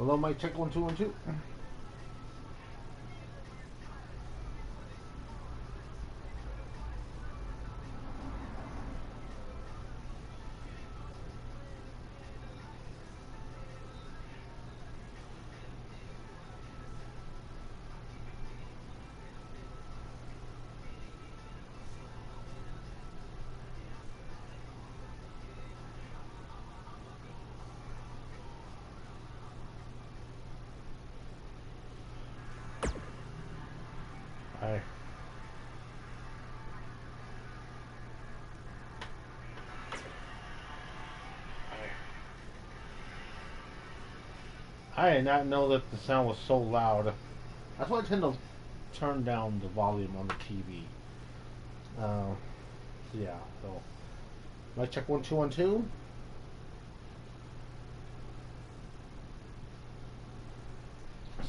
Hello, Mike. Check 1 2 1 2. Hi. I did not know that the sound was so loud. That's why I tend to turn down the volume on the TV. Yeah, so. Mic check 1 2 1 2.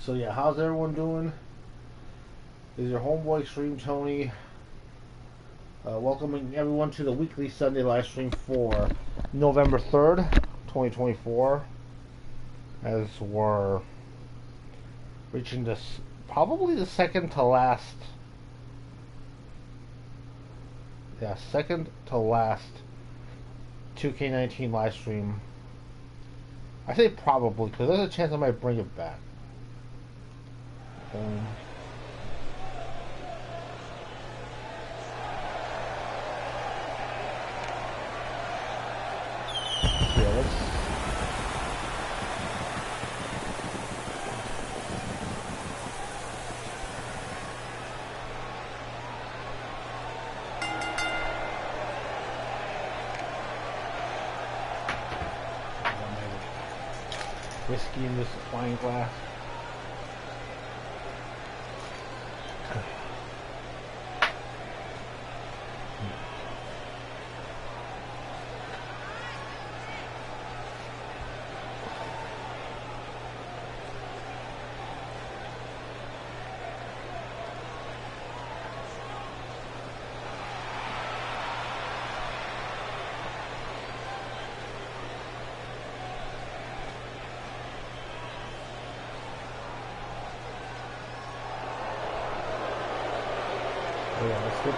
So, yeah, how's everyone doing? This is your homeboy XtremeTony. Welcoming everyone to the weekly Sunday live stream for November 3rd, 2024. As we're reaching this, probably the second to last 2k19 live stream. I say probably because there's a chance I might bring it back. Whiskey in this wine glass. Yeah, let's get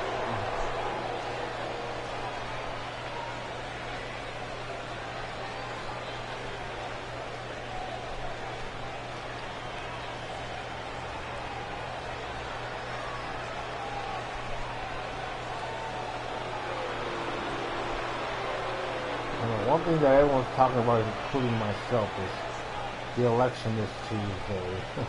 one thing that everyone's talking about, including myself, is the election this Tuesday.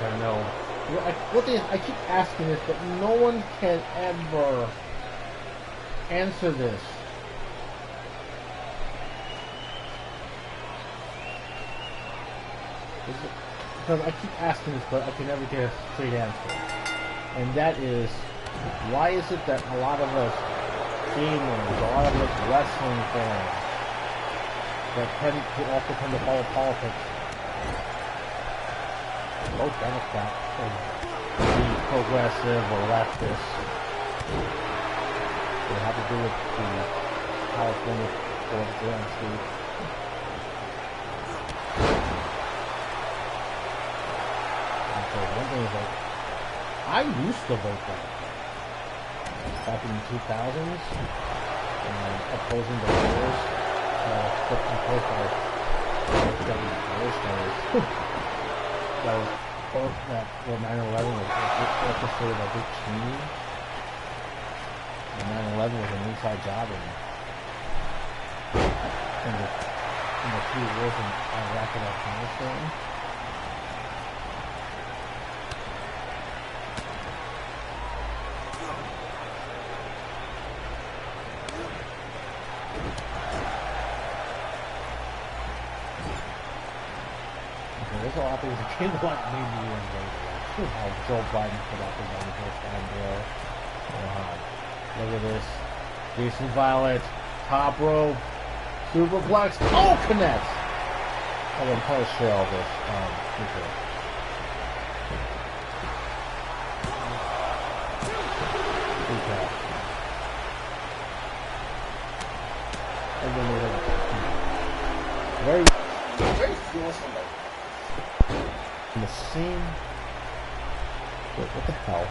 I know. I keep asking this, but no one can ever answer this. Because I keep asking this, but I can never get a straight answer. And that is, why is it that a lot of us gamers, a lot of us wrestling fans, that also tend to follow politics, both Democrats and the progressive or leftist, they have to do with the California political landscape. And so one thing is like, I used to vote back in the 2000s, opposing the wars put in place by That was that 9/11 was orchestrated by Dick Cheney. And 9/11 was an inside job in the 2 wars in Iraq and Afghanistan. There's a lot of things that came to light made me wonder how Joe Biden put out the money for time there. Look at this. Jason Violet, top rope, superplex, connects! I'm going to probably share all this. Okay. And then very fearless on that. In the same. Wait, what the hell?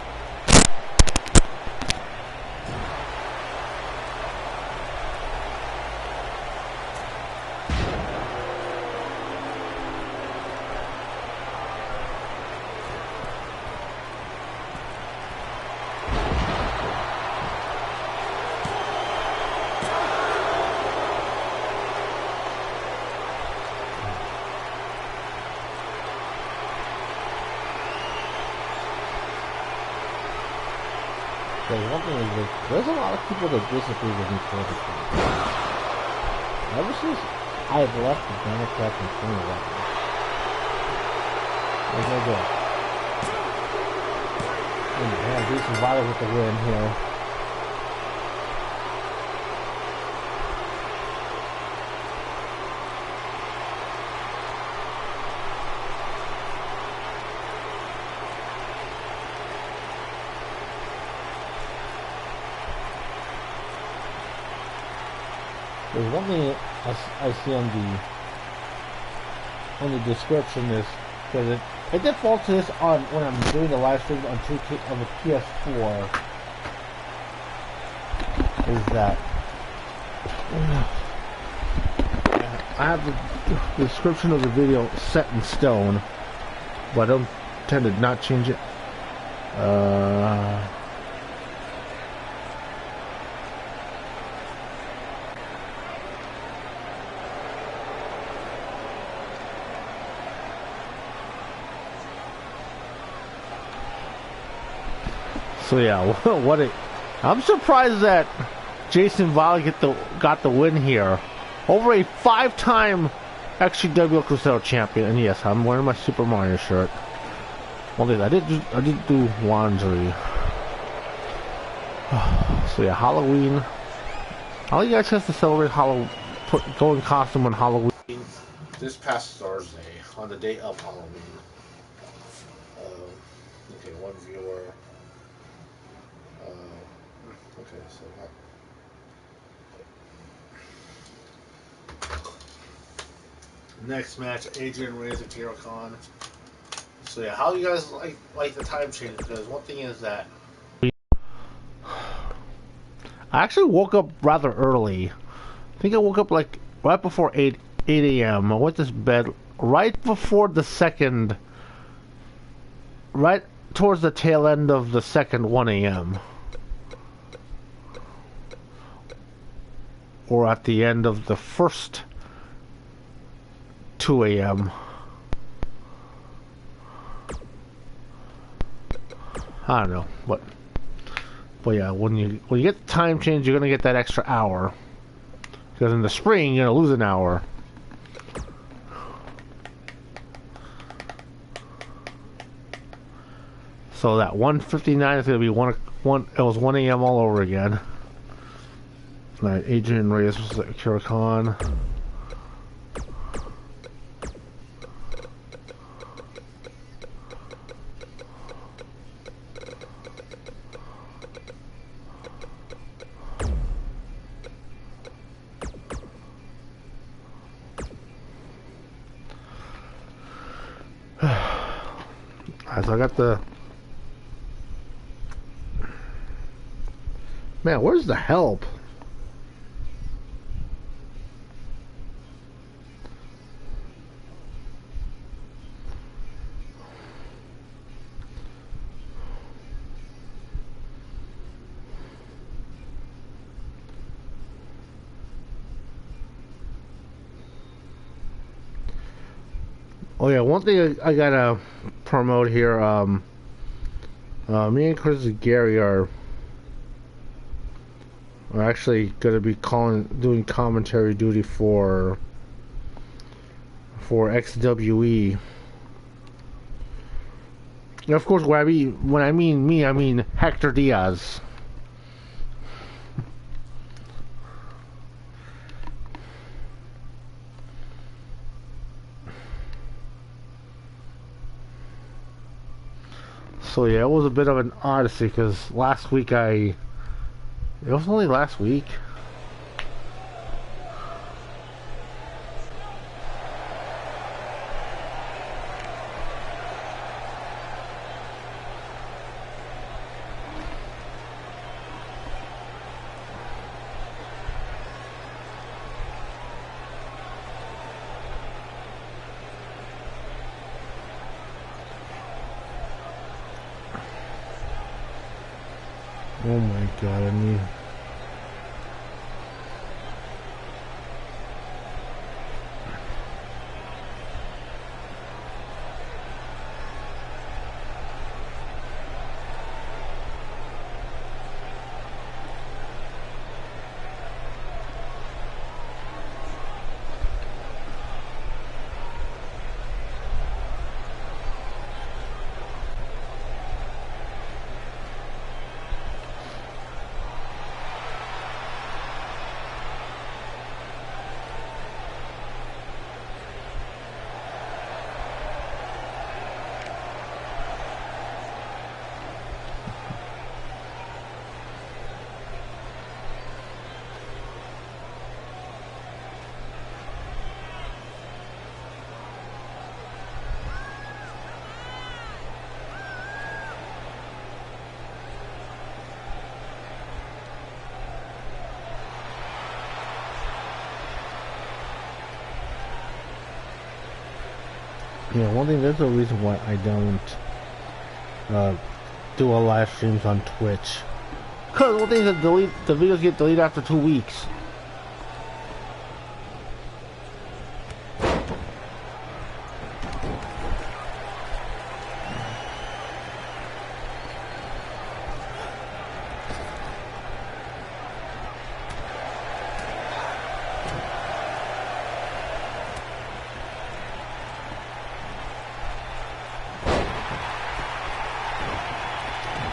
One thing is that there's a lot of people that disagree with me politically. Ever since I've left the Democrats in 2011, there's no good. And Jason Violet with the win here. There's one thing I see on the description is because it defaults to this on when I'm doing the live stream on 2K on the PS4 is that I have the description of the video set in stone, but I don't tend to not change it. So yeah, I'm surprised that Jason Violet got the win here over a 5-time XGWL Crusader champion. And yes, I'm wearing my Super Mario shirt. Well, I did do laundry. So yeah, Halloween. All you guys have to celebrate Halloween, go in costume on Halloween. This past Thursday, on the day of Halloween. Okay, one viewer. Okay, so next match, Adrian Reyes and Kira Khan. So yeah, how do you guys like the time change? Because one thing is that I actually woke up rather early. I think I woke up like right before 8 a.m. I went to bed right before the second, right towards the tail end of the second 1 a.m. or at the end of the first 2 a.m. I don't know, but yeah, when you get the time change, you're gonna get that extra hour. Because in the spring, you're gonna lose an hour. So that 1:59 is gonna be it was 1 a.m. all over again. Right, Adrian Reyes was Kira Khan. So I got the... Man, where's the help? Oh yeah, one thing I gotta promote here. Me and Chris and Gary are actually gonna be doing commentary duty for XWE. And of course, when I mean me, I mean Hector Diaz. So yeah, it was a bit of an odyssey because last week it was only last week. Oh my god, I mean... Yeah, one thing, there's a reason why I don't do a live streams on Twitch. Because one thing is that the videos get deleted after 2 weeks.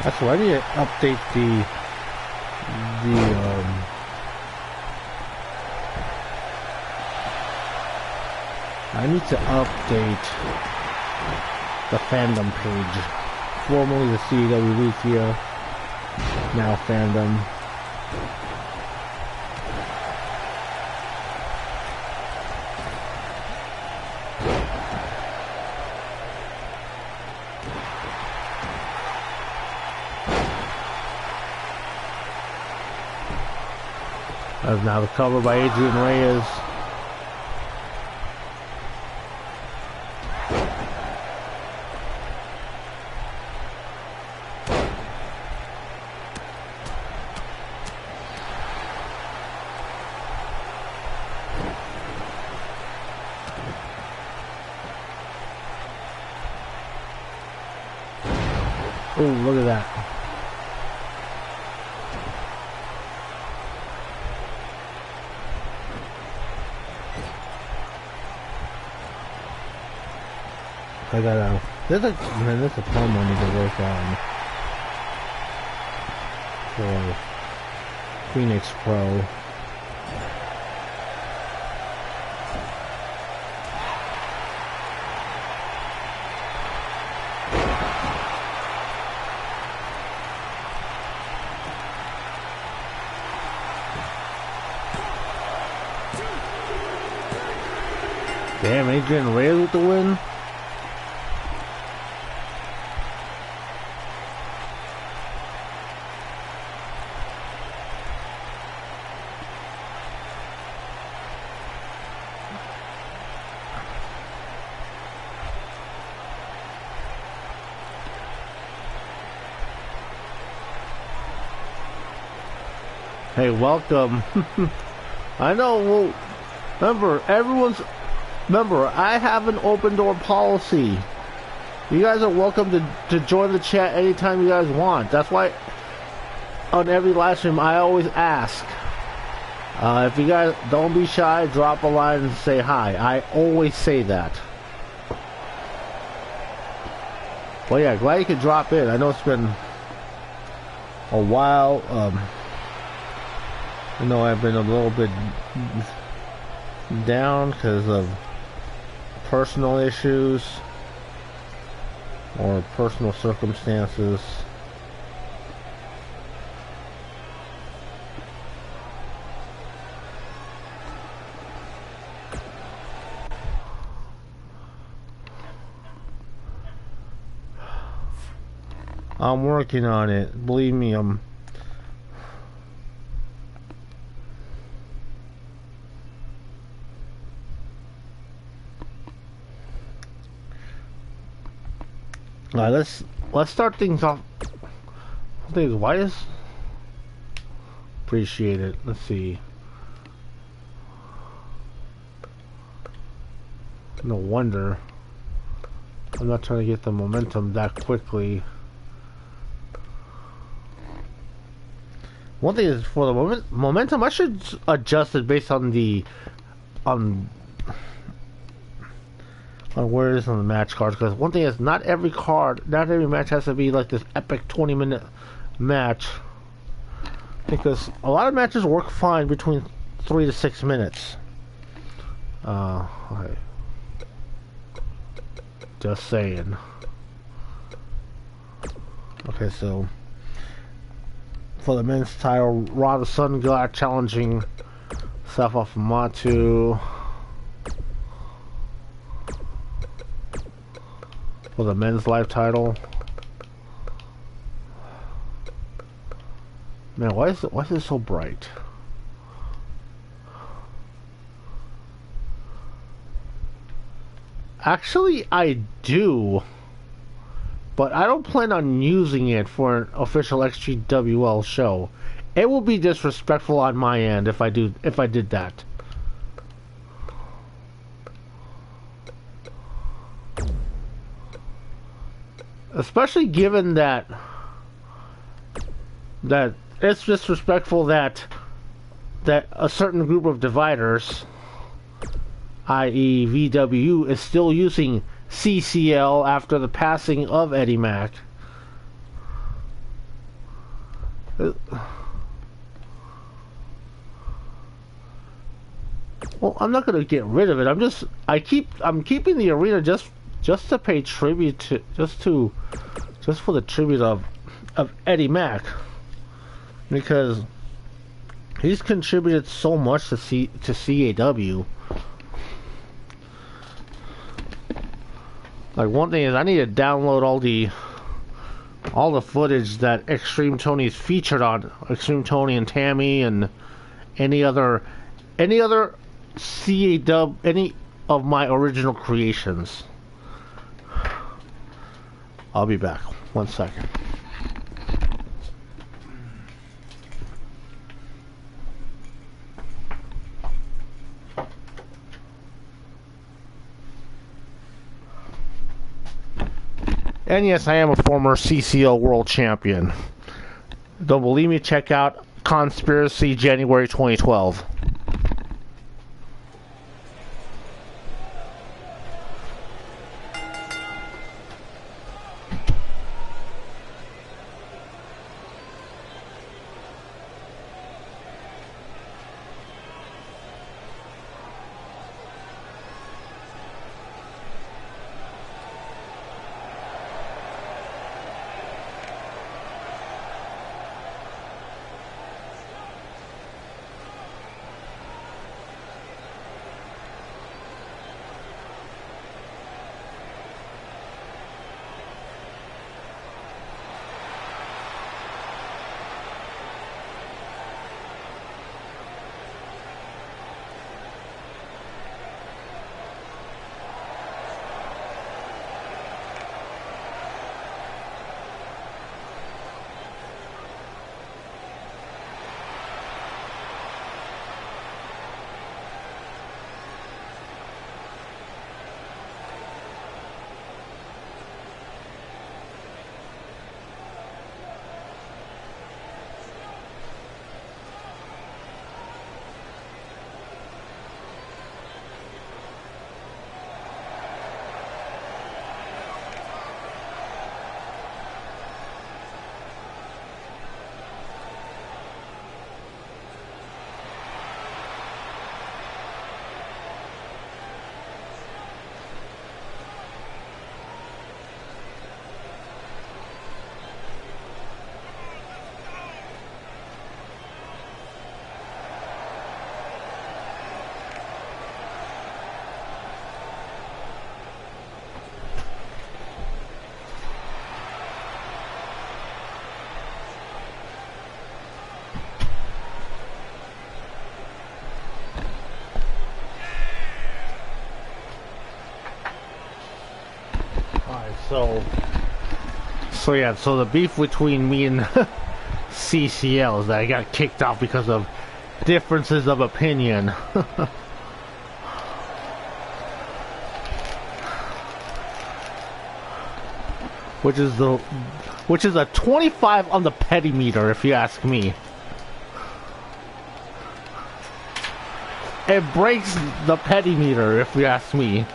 That's why I need to update I need to update the fandom page. Formerly the CAW, now fandom. That's now the cover by Adrian Reyes. Oh, look at that. There's a promo I need to work on for Phoenix Pro. Damn, Adrian Reyes with the win. Hey, welcome. I know, well, remember, everyone's Remember, I have an open door policy. You guys are welcome to join the chat anytime you guys want. That's why on every live stream I always ask. If you guys don't be shy, drop a line and say hi. I always say that. Well, yeah, glad you could drop in. I know it's been a while. I know I've been a little bit down because of personal issues or personal circumstances. I'm working on it. Believe me, let's start things off. Why is appreciate it? Let's see. No wonder I'm not trying to get the momentum that quickly. One thing is, for the momentum, I should adjust it based on the on where it is on the match cards. Because one thing is, not every match has to be like this epic 20-minute match. Because a lot of matches work fine between 3 to 6 minutes. Okay. Just saying. Okay, so for the men's title, Raw the Sun God challenging Safa Matu. For the men's live title. Man, why is it so bright? Actually, I do, but I don't plan on using it for an official XGWL show. It will be disrespectful on my end if I did that. Especially given that it's disrespectful that a certain group of dividers, i.e. VW, is still using CCL after the passing of Eddie Mack. Well, I'm not gonna get rid of it. I'm keeping the arena just to pay tribute to just for the tribute of Eddie Mack, because he's contributed so much to CAW. Like, one thing is, I need to download all the footage that XtremeTony's featured on, XtremeTony and Tammy and any other CAW, any of my original creations. I'll be back. 1 second. And yes, I am a former CCL World Champion. Don't believe me? Check out Conspiracy January 2012. So yeah, so the beef between me and CCL is that I got kicked out because of differences of opinion. Which is a 25 on the petty meter, if you ask me. It breaks the petty meter, if you ask me,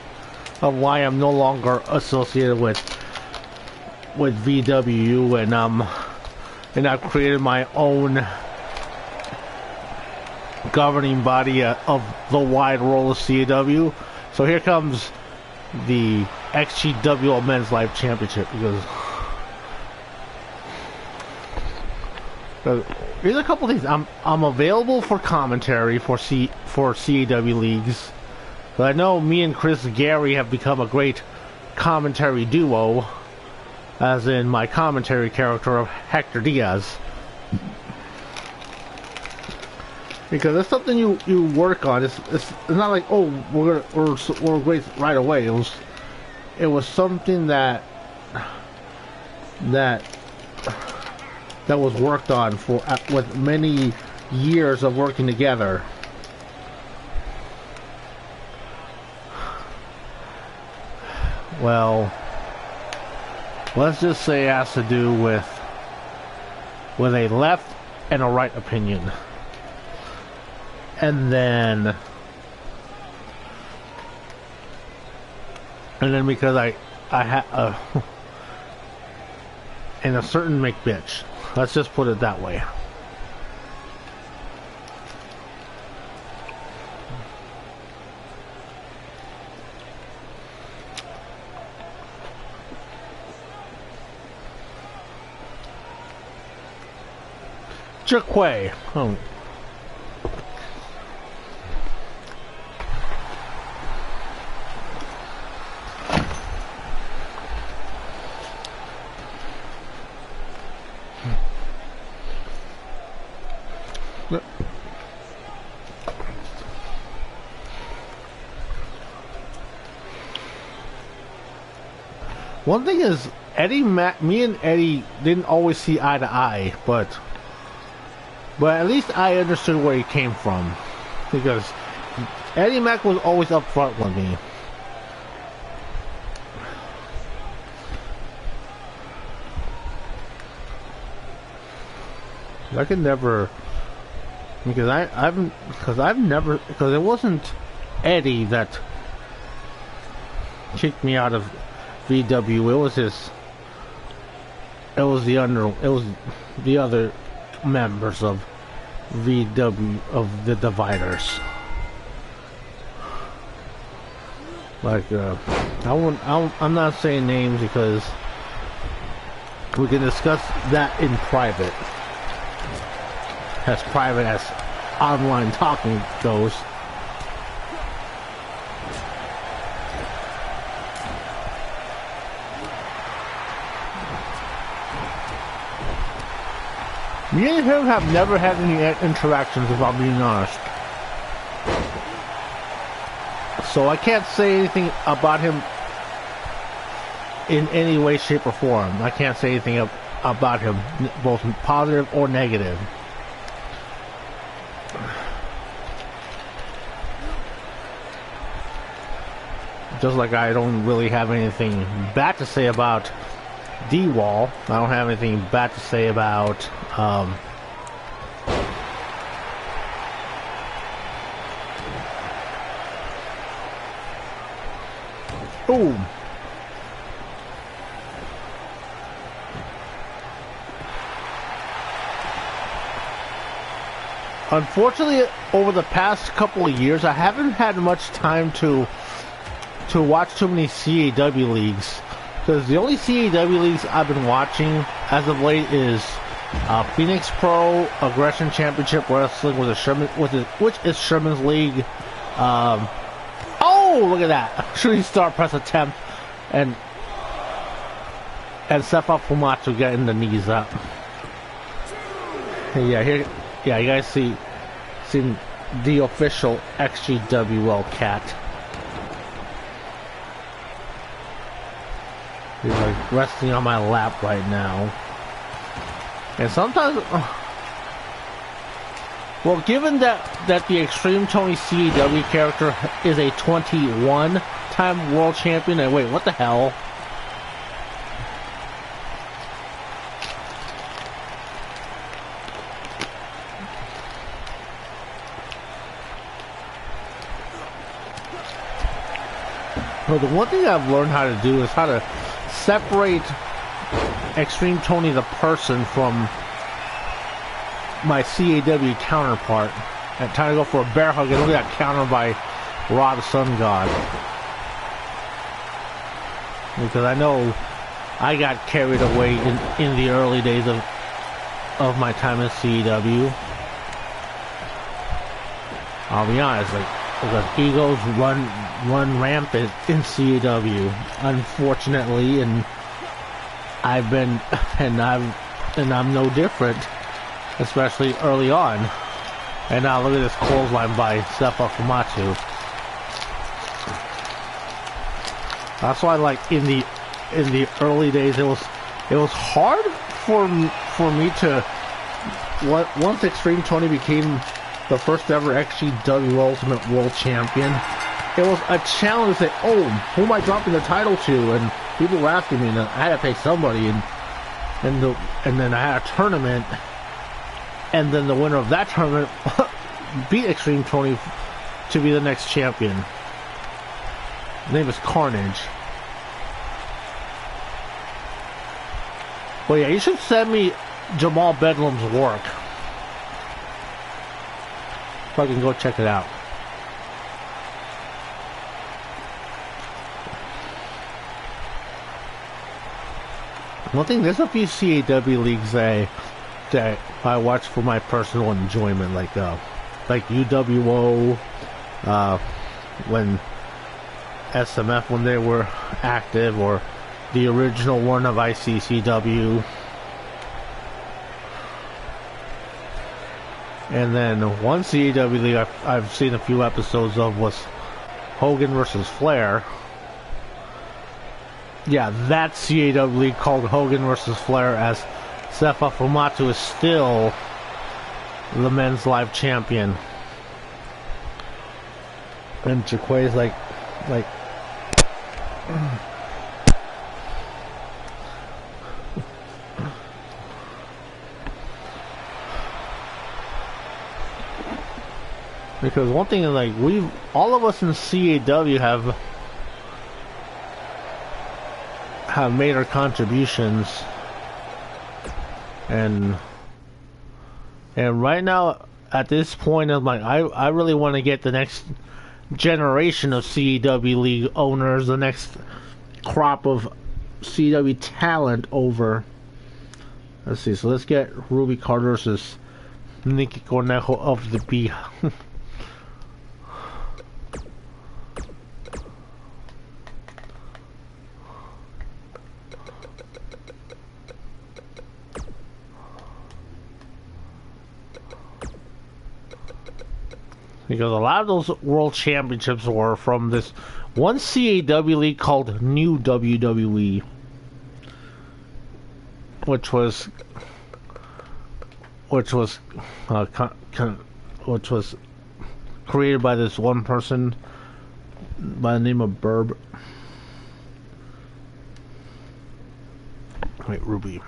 of why I'm no longer associated with VW, and I've created my own governing body of the wide role of CAW. So here comes the XGWL Men's Live Championship, because here's a couple things. I'm available for commentary for CAW leagues. But I know me and Chris Gary have become a great commentary duo, as in my commentary character of Hector Diaz. Because it's something you work on. It's not like, oh, we're great right away. It was something that was worked on with many years of working together. Well, let's just say it has to do with a left and a right opinion. And then because I had and a certain McBitch. Let's just put it that way. Jaquay. Oh. One thing is, me and Eddie didn't always see eye to eye, but at least I understood where he came from, because Eddie Mac was always upfront with me. I could never, because it wasn't Eddie that kicked me out of VW. It was the other members of VW, of the Dividers. Like, I'm not saying names because we can discuss that in private. As private as online talking goes. Me and him have never had any interactions, if I'm being honest. So I can't say anything about him in any way, shape, or form. I can't say anything about him, both positive or negative. Just like I don't really have anything bad to say about D-Wall. I don't have anything bad to say about Boom. Unfortunately, over the past couple of years, I haven't had much time to watch too many CAW leagues. Because the only CAW leagues I've been watching as of late is Phoenix Pro Aggression Championship Wrestling with which is Sherman's League. Oh, look at that! Shooting star press attempt, and Sefa Fumatsu getting the knees up. Yeah, here, yeah, you guys see the official XGWL cat. He's like resting on my lap right now. And sometimes, well, given that the XtremeTony CAW character is a 21-time world champion, and wait, what the hell? Well, the one thing I've learned how to do is how to separate XtremeTony the person from my CAW counterpart, and trying to go for a bear hug and look at that counter by Ra the Sun God. Because I know I got carried away in the early days of my time in CAW. I'll be honest, like, because egos run rampant in CAW, unfortunately, and I'm no different, especially early on. And now look at this clothesline by Sefa Fumatu. That's why, like, in the early days, it was hard for me to, once XtremeTony became the first ever XGWL Ultimate World Champion, it was a challenge to say, oh, who am I dropping the title to? And people were asking me, and I had to pay somebody, and then I had a tournament, and then the winner of that tournament beat XtremeTony to be the next champion. His name is Carnage. Well, yeah, you should send me Jamal Bedlam's work, so I can go check it out. One thing, there's a few CAW leagues that I watch for my personal enjoyment, like UWO, when SMF when they were active, or the original one of ICCW. And then one CAW league I've seen a few episodes of was Hogan versus Flair. Yeah, that CAW league called Hogan versus Flair, as Sefa Fumatu is still the men's live champion. And Jaquay is like because one thing is, like, all of us in CAW have made our contributions, and right now at this point, I'm like, I really want to get the next generation of CAW league owners, the next crop of CAW talent over. Let's see, so let's get Ruby Carter versus Nikki Cornejo of the B. Because a lot of those world championships were from this one CAW league called New WWE, which was created by this one person by the name of Burb. Wait, Ruby.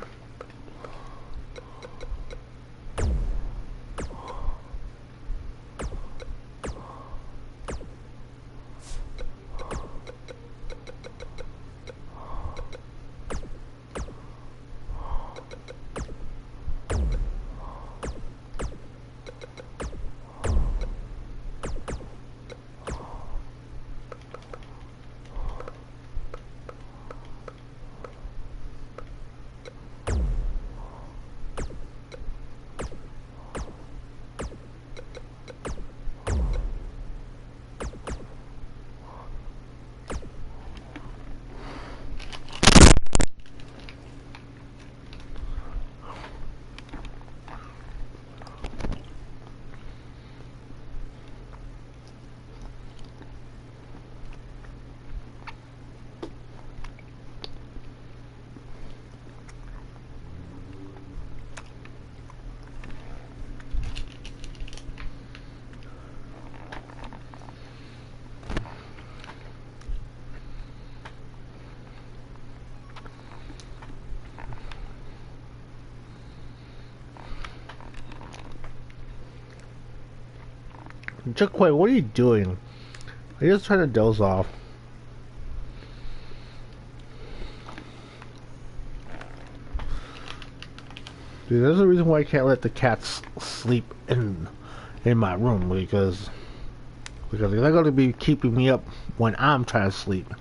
Chuck, wait, what are you doing? Are you just trying to doze off? Dude, there's a reason why I can't let the cats sleep in my room because they're going to be keeping me up when I'm trying to sleep.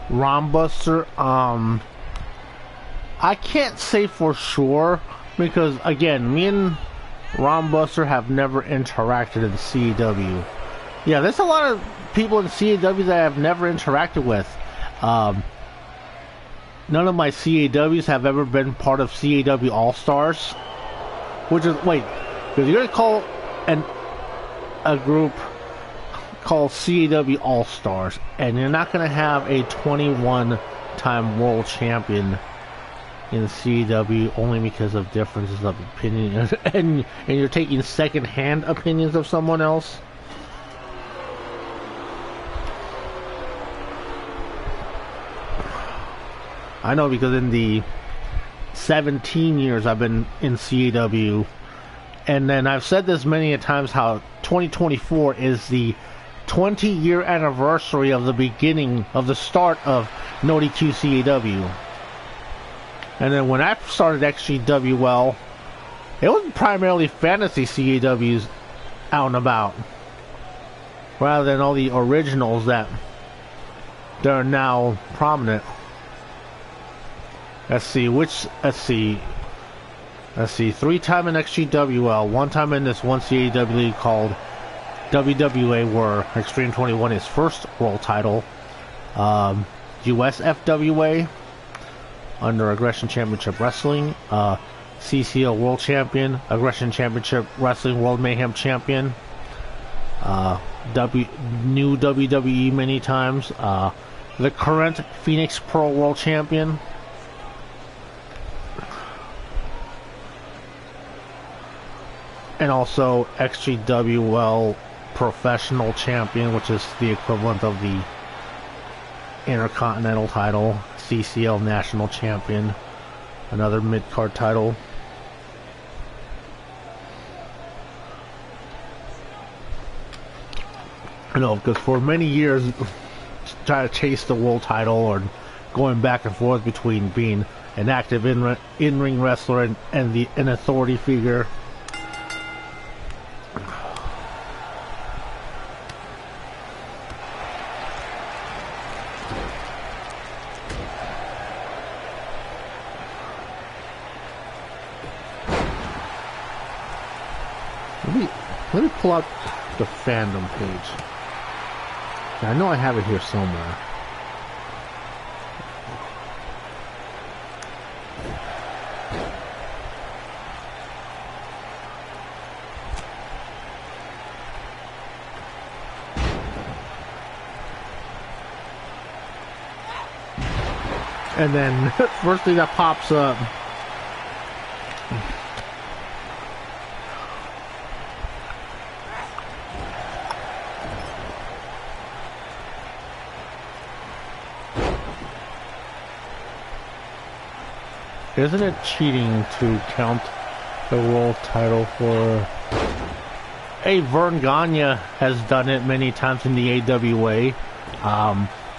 Rombuster, I can't say for sure because again, me and Rombuster have never interacted in CAW. Yeah, there's a lot of people in CAW that I've never interacted with. None of my CAWs have ever been part of CAW All-Stars, which is wait, because you're gonna call a group called CAW All-Stars, and you're not going to have a 21-time world champion in CAW only because of differences of opinion, and you're taking second-hand opinions of someone else. I know because in the 17 years I've been in CAW, and then I've said this many a times how 2024 is the 20-year anniversary of the beginning of the start of Naughty Q CAW. And then when I started XGWL, it was primarily fantasy CAWs out and about, rather than all the originals that are now prominent. Let's see, 3 time in XGWL, 1 time in this one CAW league called WWA, where XtremeTony won his first world title. US FWA under Aggression Championship Wrestling. CCL World Champion, Aggression Championship Wrestling World Mayhem Champion. New WWE many times. The current Phoenix Pro World Champion. And also XGWL Professional Champion, which is the equivalent of the Intercontinental title. CCL National Champion, another mid-card title. You know, because for many years, trying to chase the world title or going back and forth between being an active in-ring wrestler and an authority figure. Let me pull out the fandom page. I know I have it here somewhere. And then first thing that pops up, isn't it cheating to count the world title for Vern Gagne has done it many times in the AWA.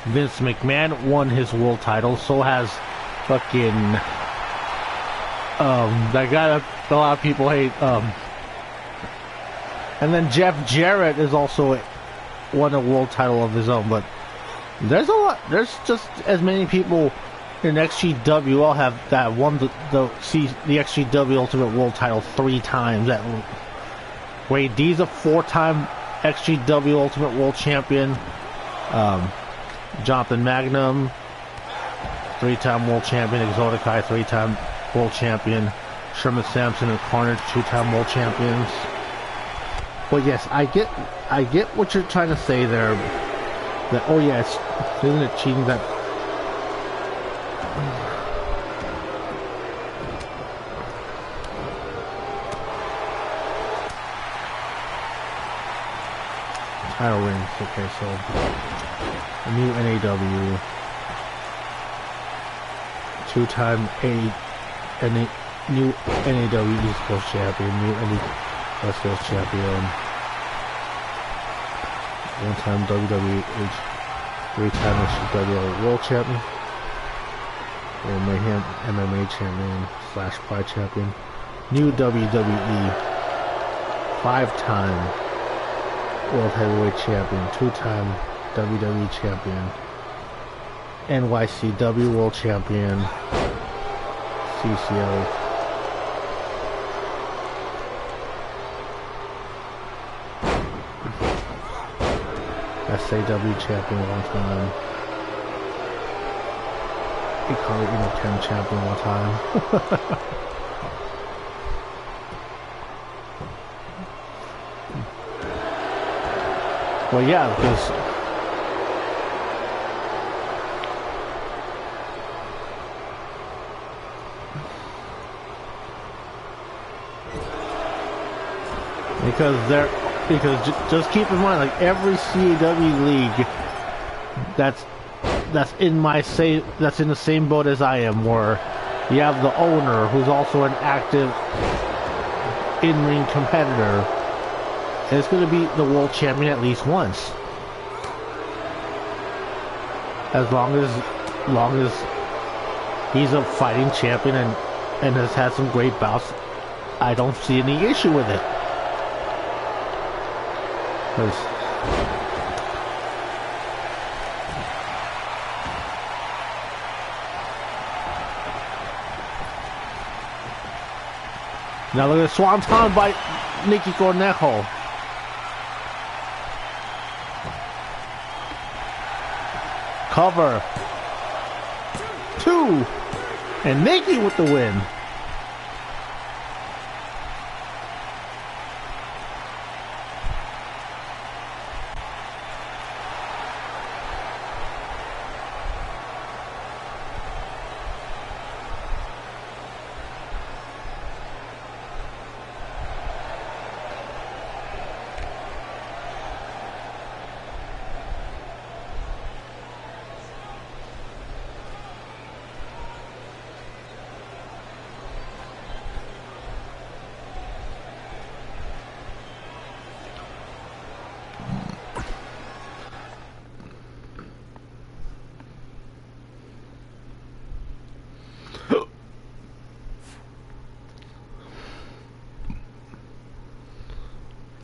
Vince McMahon won his world title. So has fucking that guy that a lot of people hate. And then Jeff Jarrett is also won a world title of his own. But there's a lot. There's just as many people in XGWL that won the XGW Ultimate World title 3 times. Wade D's a 4-time XGW Ultimate World Champion. Jonathan Magnum, 3-time World Champion. Exotic-Kai, 3-time World Champion. Sherman Sampson and Carnage, 2-time World Champions. But yes, I get what you're trying to say there. That, oh yeah, isn't it cheating that... Title rings, okay, so a new NAW, 2-time new NAW East Coast Champion, new West Coast Champion, 1-time WWE 3-time XGWL World Champion, Mayhem MMA Champion / Pride Champion, new WWE 5-time World Heavyweight Champion, 2-time WWE Champion, NYCW World Champion, CCL, SAW Champion 1 time, Hikaru 10 Champion 1 time. Well, yeah, because just keep in mind, like every CAW league that's in the same boat as I am, where you have the owner who's also an active in-ring competitor. And it's going to be the world champion at least once. As long as he's a fighting champion and has had some great bouts, I don't see any issue with it. Now look at the Swanton by Nikki Cornejo. Cover 2 and Nikki with the win.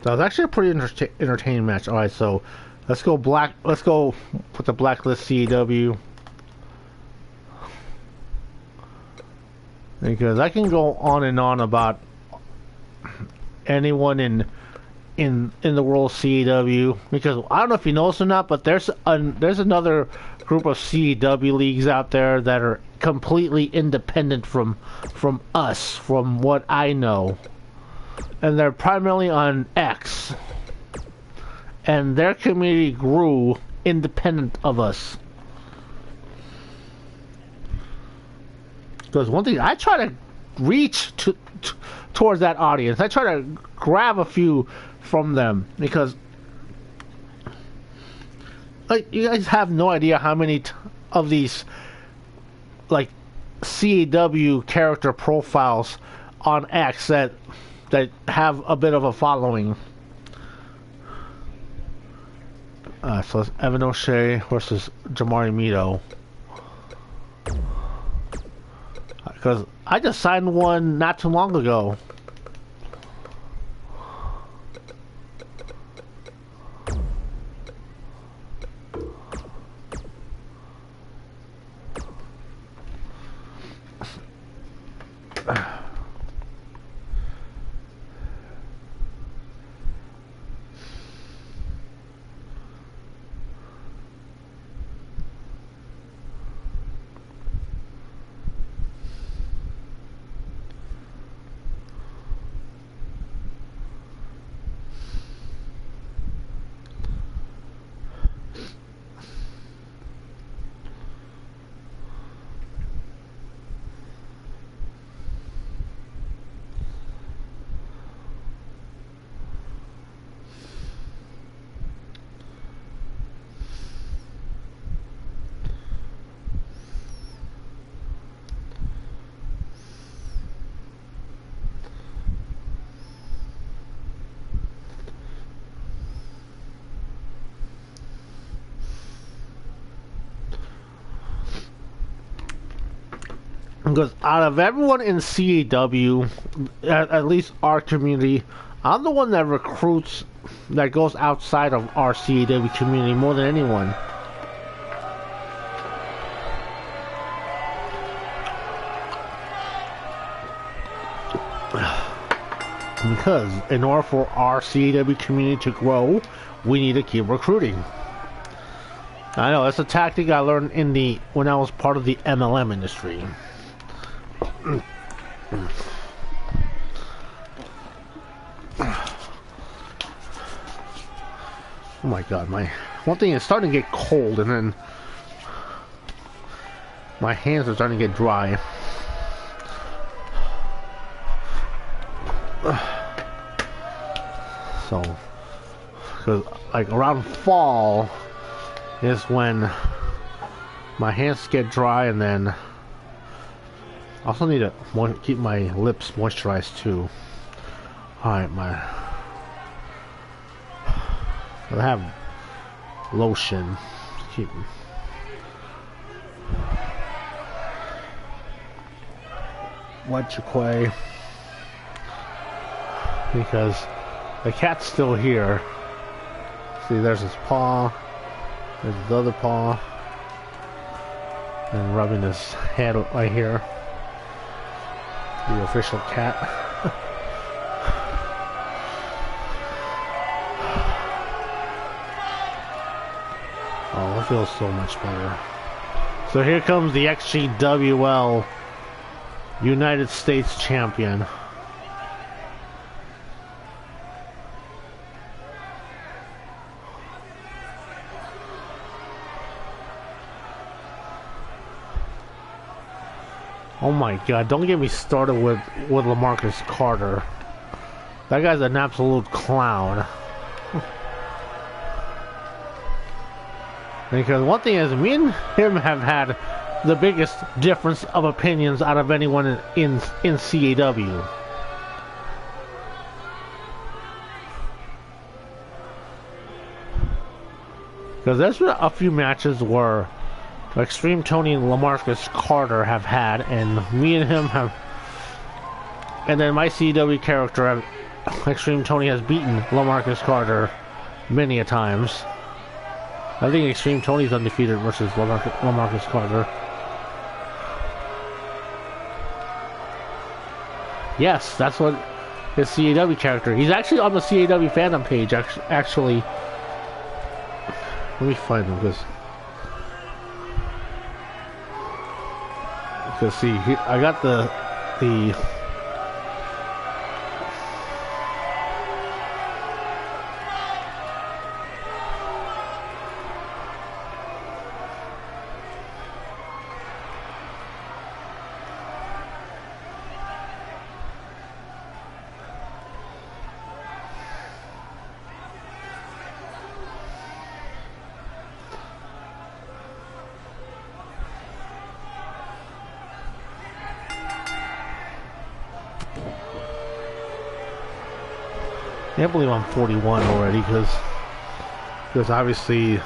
That was actually a pretty entertaining match. All right, so let's go put the Blacklist CAW, because I can go on and on about anyone in the world of CAW, because I don't know if you know this or not, but there's another group of CAW leagues out there that are completely independent from us, from what I know. And they're primarily on X. And their community grew independent of us. Because one thing, I try to reach towards that audience. I try to grab a few from them. Because, like, you guys have no idea how many of these, like, CAW character profiles on X that have a bit of a following. So it's Evan O'Shea versus Jamari Mito. Because I just signed one not too long ago. Because out of everyone in CAW, at least our community, I'm the one that recruits, that goes outside of our CAW community more than anyone. Because in order for our CAW community to grow, we need to keep recruiting. I know, that's a tactic I learned when I was part of the MLM industry. Oh my god, one thing is starting to get cold, and then my hands are starting to get dry. So, because like around fall is when my hands get dry, and then I also need to keep my lips moisturized too. Alright, I have lotion. Keep wet Jaquay, because the cat's still here. See, there's his paw, there's the other paw, and rubbing his head right here. The official cat. Oh, that feels so much better. So here comes the XGWL United States Champion. Oh my god, don't get me started with LaMarcus Carter. That guy's an absolute clown. Because one thing is, me and him have had the biggest difference of opinions out of anyone in CAW. Because there's been a few matches where XtremeTony and LaMarcus Carter have had, and me and him have, and then my CW character, XtremeTony, has beaten LaMarcus Carter many a times. I think XtremeTony's undefeated versus LaMarcus Carter. Yes, that's what his CAW character. He's actually on the CAW fandom page. Actually, let me find him because see, I got the I can't believe I'm 41 already, because Because obviously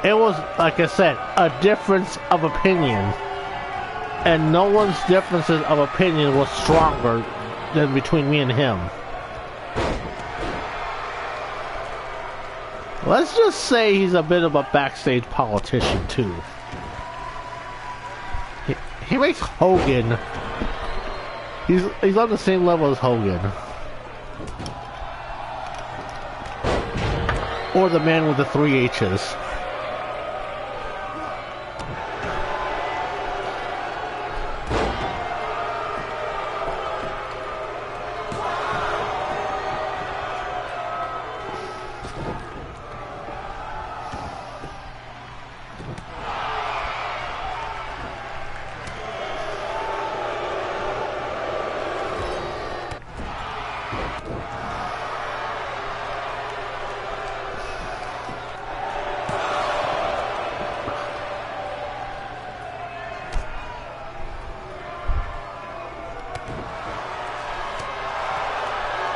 it was, like I said, a difference of opinion. And no one's differences of opinion was stronger than between me and him. Let's just say he's a bit of a backstage politician, too. He makes Hogan... He's on the same level as Hogan. Or the man with the 3 H's.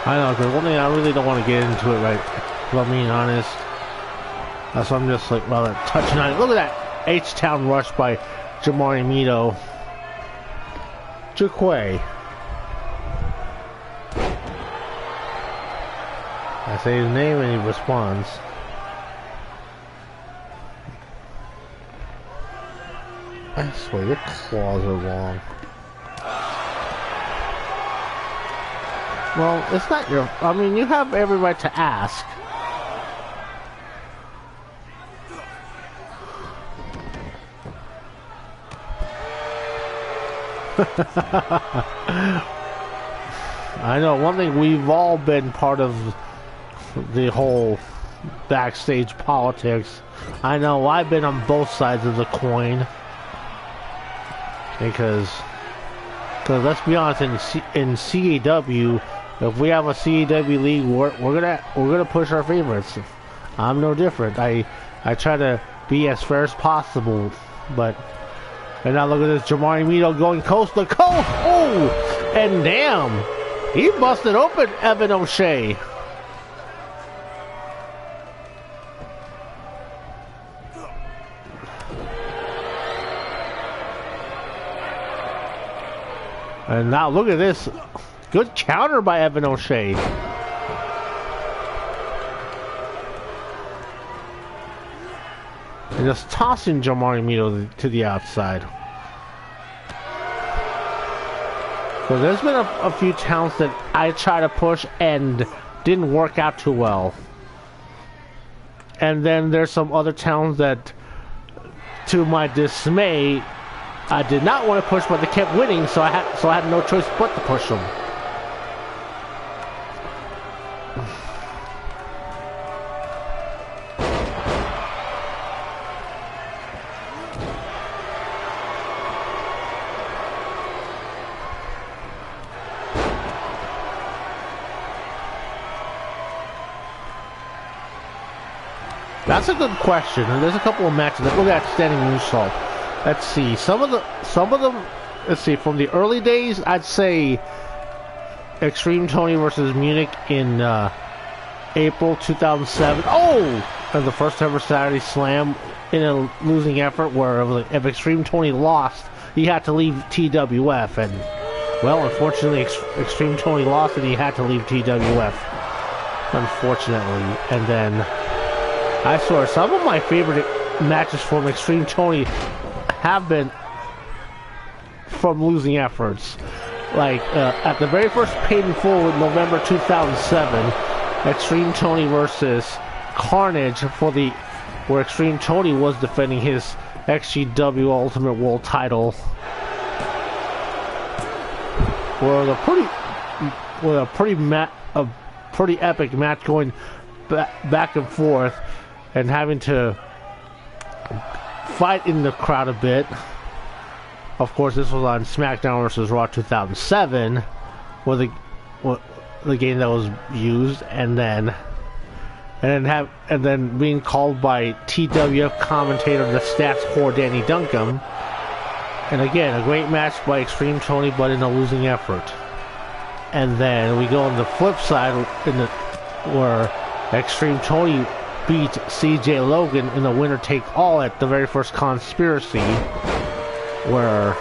I know, because one thing I really don't want to get into it, right? If I'm being honest. That's why I'm just like, rather touching on it. Look at that H-Town rush by Jamari Mito. Jaquay. I say his name and he responds. I swear, your claws are long. Well, it's not your... I mean, you have every right to ask. I know, one thing, we've all been part of the whole backstage politics. I know, I've been on both sides of the coin. Because let's be honest, in CAW, if we have a CAW league, we're gonna push our favorites. I'm no different. I try to be as fair as possible, but and now look at this Jamari Mito going coast to coast. Oh, and damn, he busted open Evan O'Shea. And now look at this. Good counter by Evan O'Shea. And just tossing Jamari Mito to the outside. So there's been a few talents that I try to push and didn't work out too well. And then there's some other talents that, to my dismay, I did not want to push, but they kept winning, so I had no choice but to push them. That's a good question. And there's a couple of matches. Look at that standing moonsault. Let's see. Some of them. Let's see. From the early days, I'd say XtremeTony versus Munich in April 2007. Oh, and the first ever Saturday Slam in a losing effort, where if XtremeTony lost, he had to leave TWF, and Well, unfortunately, Extreme Tony lost and he had to leave TWF. Unfortunately. And then, I swear, some of my favorite matches from Extreme Tony have been from losing efforts. Like, at the very first Paid in Full in November 2007, Extreme Tony versus Carnage where Extreme Tony was defending his XGWL Ultimate World title. Were a pretty epic match going back and forth, and having to fight in the crowd a bit. Of course, this was on SmackDown vs. Raw 2007, where the game that was used, and then being called by TWF commentator the stats whore Danny Duncan. And again, a great match by Extreme Tony, but in a losing effort. And then we go on the flip side where Extreme Tony beat CJ Logan in the winner take all at the very first Conspiracy, where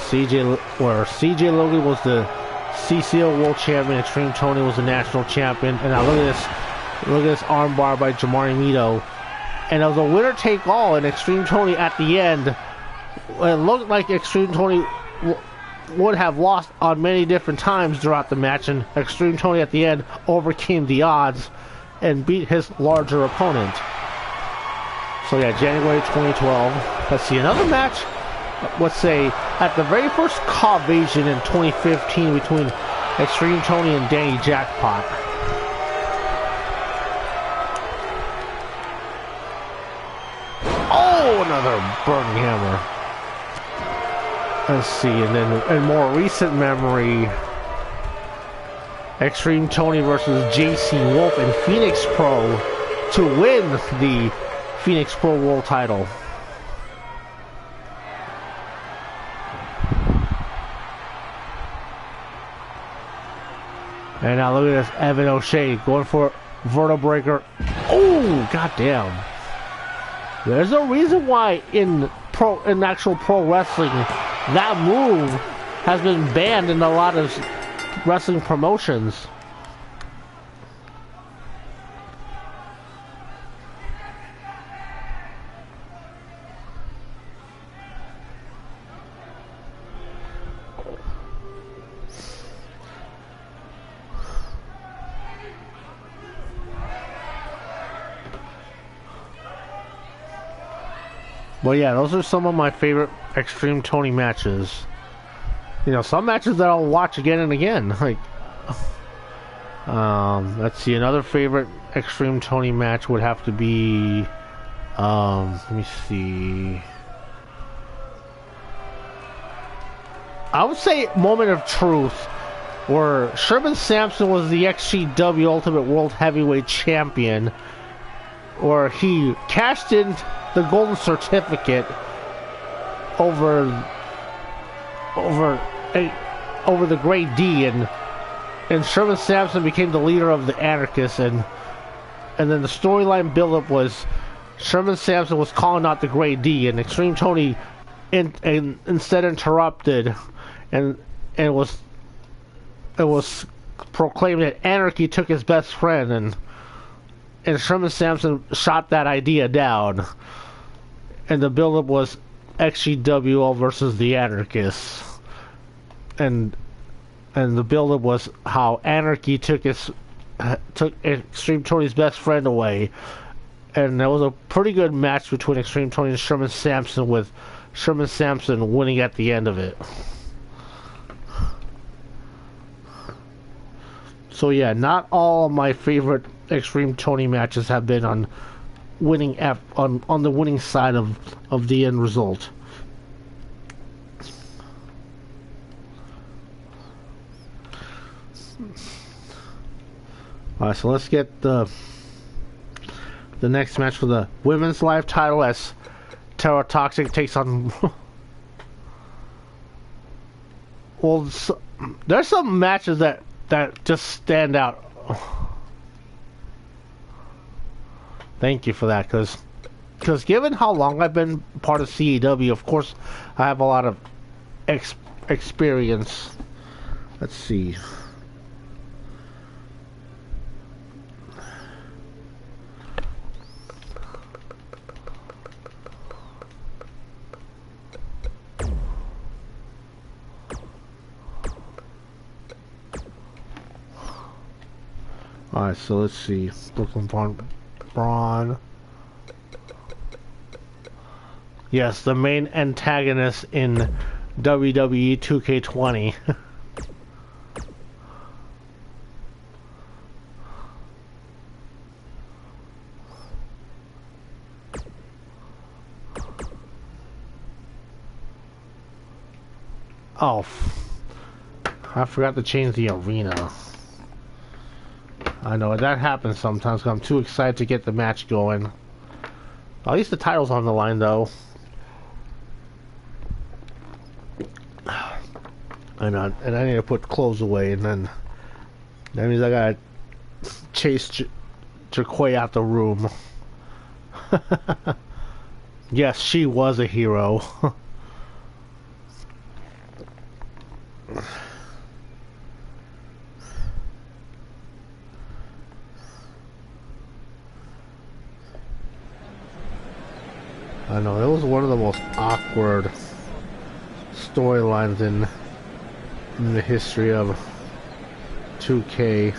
CJ Logan was the CCO World Champion, Extreme Tony was the National Champion. And now look at this armbar by Jamari Mito, and it was a winner take all. And Extreme Tony at the end, it looked like Extreme Tony would have lost on many different times throughout the match, and Extreme Tony at the end overcame the odds and beat his larger opponent. So yeah, January 2012. Let's see, another match, let's say, at the very first CAW Invasion in 2015 between Extreme Tony and Danny Jackpot. Oh, another burning hammer. Let's see, and then in more recent memory, Extreme Tony versus JC Wolf in Phoenix Pro to win the Phoenix Pro World title. And now look at this, Evan O'Shea going for Vertebreaker. Oh, goddamn. There's a reason why in actual pro wrestling, that move has been banned in a lot of wrestling promotions. Well, yeah, those are some of my favorite Extreme Tony matches. You know, some matches that I'll watch again and again. Like, let's see, another favorite Extreme Tony match would have to be, let me see. I would say Moment of Truth, where Sherman Sampson was the XGW Ultimate World Heavyweight Champion, where he cashed in the golden certificate over the Great D, and Sherman Sampson became the leader of the Anarchists, and then the storyline buildup was Sherman Sampson was calling out the Great D, and Extreme Tony instead interrupted, and it was proclaimed that Anarchy took his best friend, and Sherman Sampson shot that idea down. And the build-up was XGWL versus the Anarchists. And the build-up was how Anarchy took Extreme Tony's best friend away. And that was a pretty good match between Extreme Tony and Sherman Sampson, with Sherman Sampson winning at the end of it. So yeah, not all of my favorite Extreme Tony matches have been on winning on the winning side of the end result. Alright, so let's get the next match for the women's live title, as Tara Toxic takes on well, there's some matches that just stand out. Thank you for that, because given how long I've been part of CAW, of course, I have a lot of experience. Let's see. Alright, so let's see. Brooklyn Braun. Yes, the main antagonist in WWE 2k20. Oh, I forgot to change the arena. I know, that happens sometimes 'cause I'm too excited to get the match going. At least the title's on the line, though. And I need to put clothes away, and then that means I gotta chase Jaquay out the room. Yes, she was a hero. I know, it was one of the most awkward storylines in the history of 2K.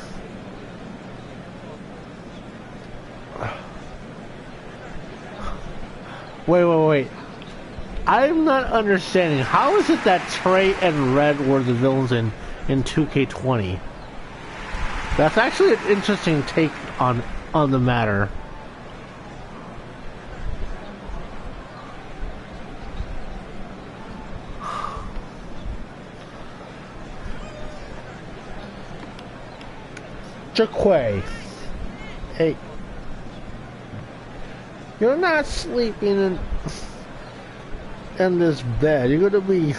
Wait. I'm not understanding. How is it that Trey and Red were the villains in 2K20? That's actually an interesting take on the matter. Jaquay, hey, you're not sleeping in this bed. You're gonna be.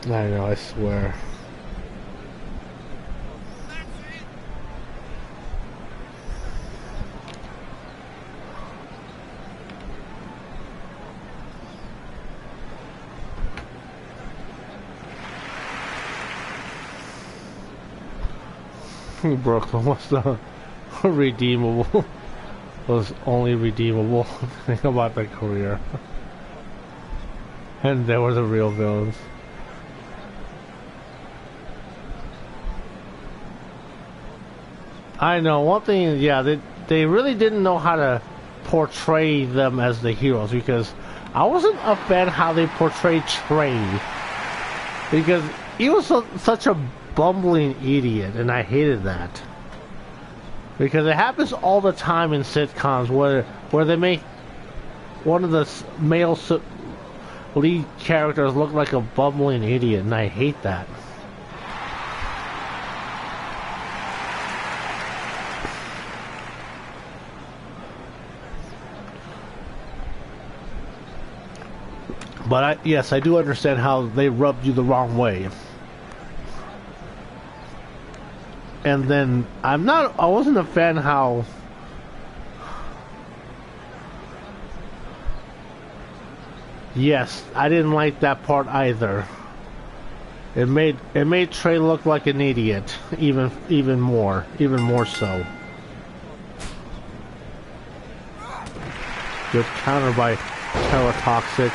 I know, I swear. Brooklyn was the redeemable. Was only redeemable thing about their career. And they were the real villains. I know, one thing is, yeah, they really didn't know how to portray them as the heroes, because I wasn't a fan how they portrayed Trey, because he was such a bumbling idiot, and I hated that. Because it happens all the time in sitcoms where they make one of the male lead characters look like a bumbling idiot, and I hate that. But yes, I do understand how they rubbed you the wrong way. And then I wasn't a fan how yes, I didn't like that part either. It made Trey look like an idiot, even more so. Good counter by Terratoxic.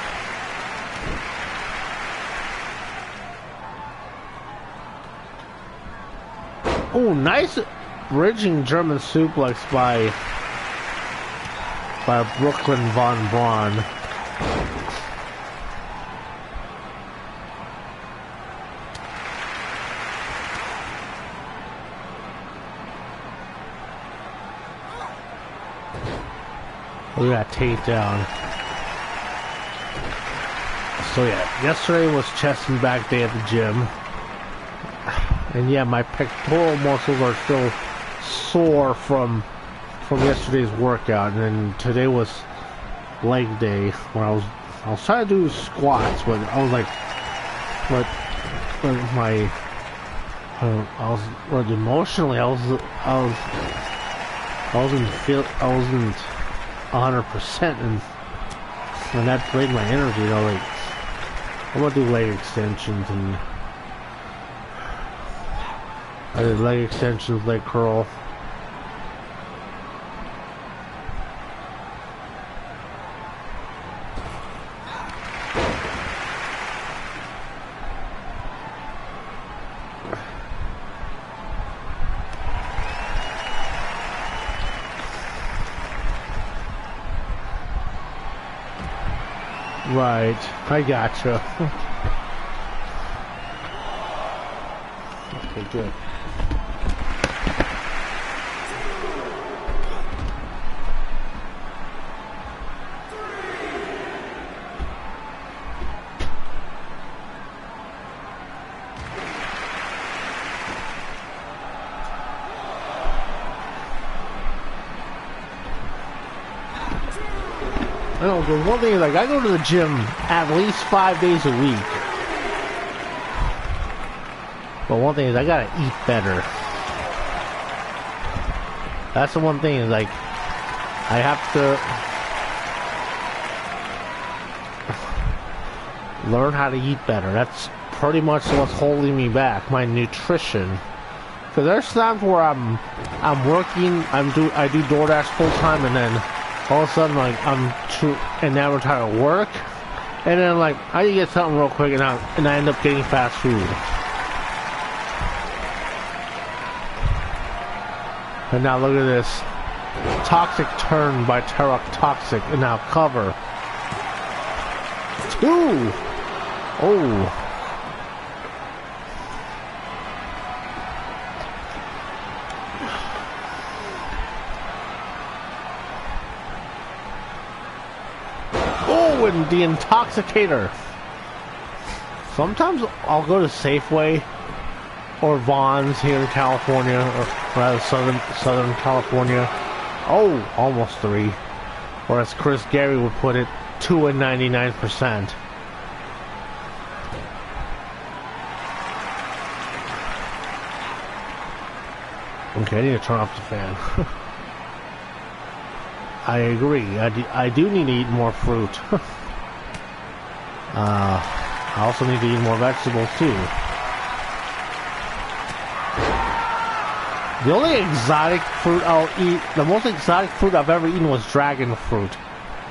Oh, nice bridging German suplex by Brooklyn von Braun. We got takedown. So yeah, yesterday was chest and back day at the gym. And yeah, my pectoral muscles are still sore from yesterday's workout. And then today was leg day when I was trying to do squats, but I was like, but my emotionally I wasn't 100%, and that drained my energy. You know, like I'm gonna do leg extensions, and I did leg extensions, leg curl. Right, I gotcha. Okay, good. I know, the one thing is, like, I go to the gym at least 5 days a week. But one thing is, I gotta eat better. That's the one thing is, like, I have to learn how to eat better. That's pretty much what's holding me back, my nutrition. Because there's times where I'm working, I do DoorDash full time, and then all of a sudden, like, I'm enamored to work, and then, like, I need to get something real quick, and I end up getting fast food. And now look at this. Toxic turn by Terok Toxic, and now cover. 2! Oh. And the Intoxicator. Sometimes I'll go to Safeway or Vaughn's here in California, or rather Southern California. Oh, almost 3. Or as Chris Gary would put it, 2 and 99%. Okay, I need to turn off the fan. I agree. I do need to eat more fruit. I also need to eat more vegetables too. The only exotic fruit I'll eat, the most exotic fruit I've ever eaten was dragon fruit.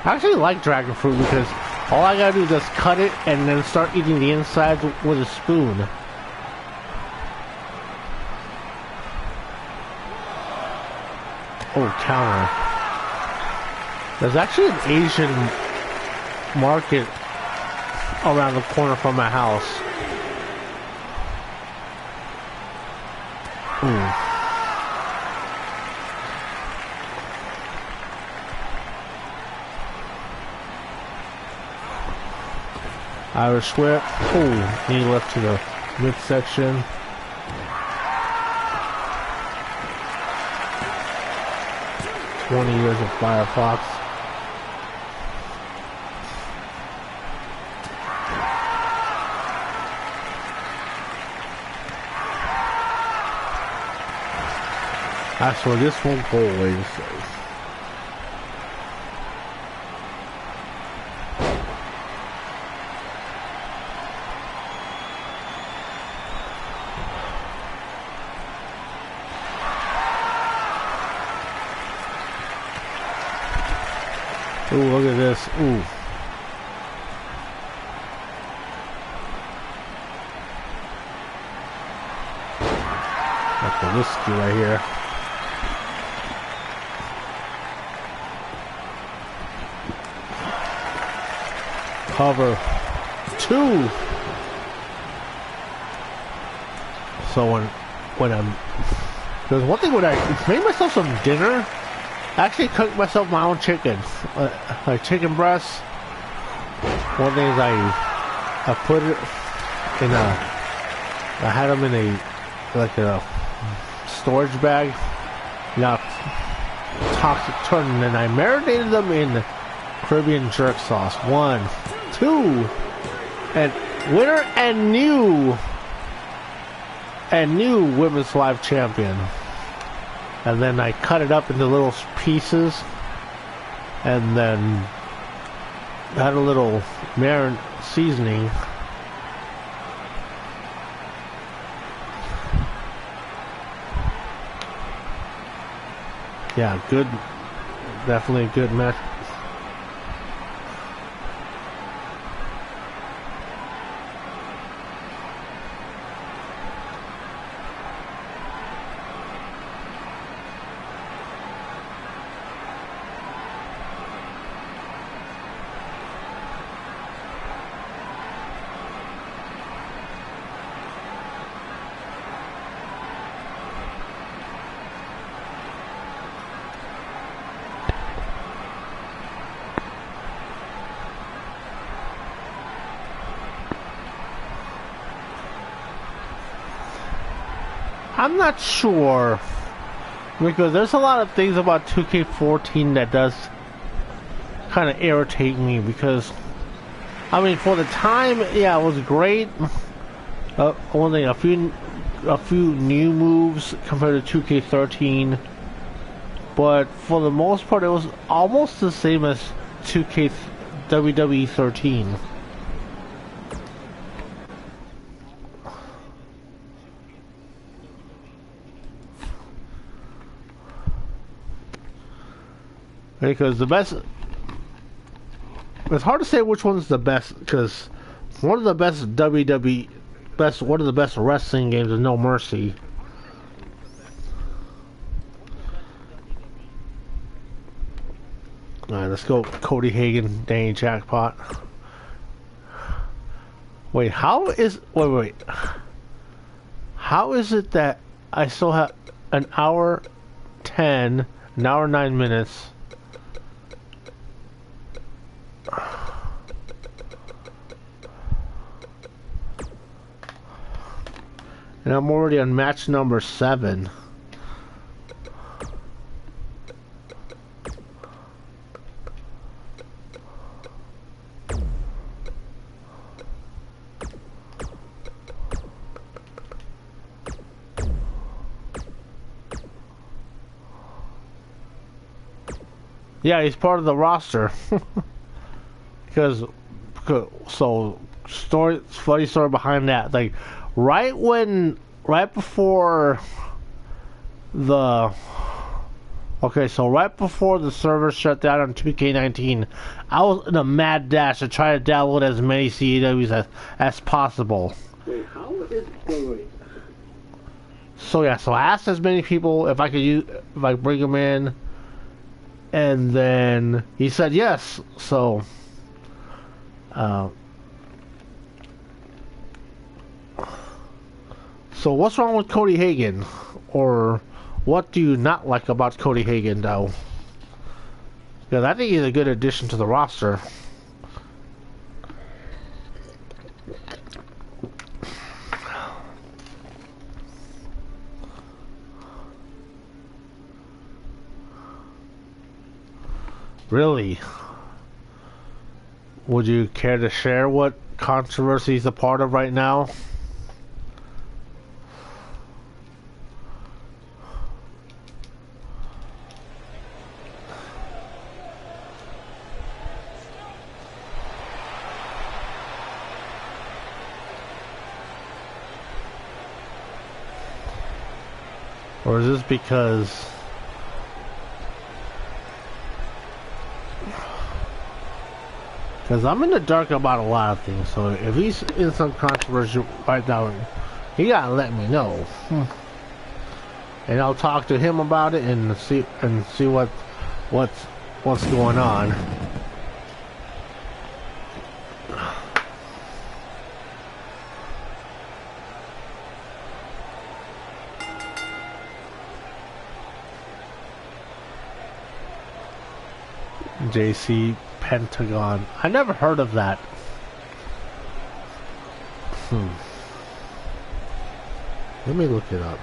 I actually like dragon fruit because all I gotta do is just cut it and then start eating the insides with a spoon. Oh, counter. There's actually an Asian market around the corner from my house. Ooh. Irish whip. Ooh, knee left to the midsection. Years of Firefox. I swear this won't go away. Ooh, look at this. Ooh. That's the whiskey right here. Cover 2. So when I'm, there's one thing when I made myself some dinner, I actually cooked myself my own chicken, like chicken breasts. One thing is I put it in I had them in a storage bag, not toxic turn, and then I marinated them in Caribbean jerk sauce. 1, 2, and winner and new women's live champion. And then I cut it up into little pieces, and then had a little marin seasoning. Yeah, good, definitely a good match. I'm not sure, because there's a lot of things about 2K14 that does kind of irritate me, because I mean, for the time, yeah, it was great. One thing, a few new moves compared to 2K13, but for the most part, it was almost the same as 2K WWE 13. Because the best, it's hard to say which one's the best, because one of the best one of the best wrestling games is No Mercy. Alright, let's go Cody Hagan, Danny Jackpot. Wait, how is it that I still have an hour 10, an hour 9 minutes? And I'm already on match number 7. Yeah, he's part of the roster. Because so funny story behind that. Like right before the server shut down on 2K19, I was in a mad dash to try to download as many CAWs as possible. Wait, how is wait. So yeah, so I asked as many people if I could bring them in, and then he said yes. So so what's wrong with Cody Hagan? Or what do you not like about Cody Hagan, though? Because I think he's a good addition to the roster. Really? Would you care to share what controversy he's a part of right now? Or is this because I'm in the dark about a lot of things, so if he's in some controversy right now, he gotta let me know. And I'll talk to him about it and see what's going on. JC Pentagon. I never heard of that. Let me look it up.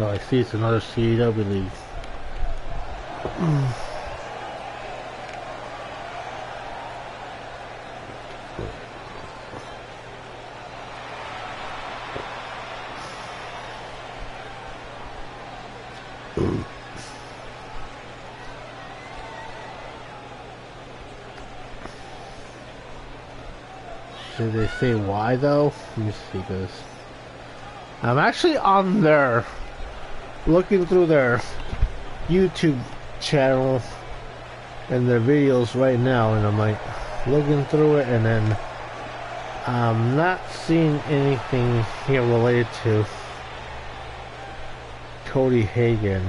Oh, I see it's another CAW league. Did they say why though? Let me see this. I'm actually on there looking through their YouTube channel and their videos right now, and I'm like looking through it, and then I'm not seeing anything here related to Cody Hagan.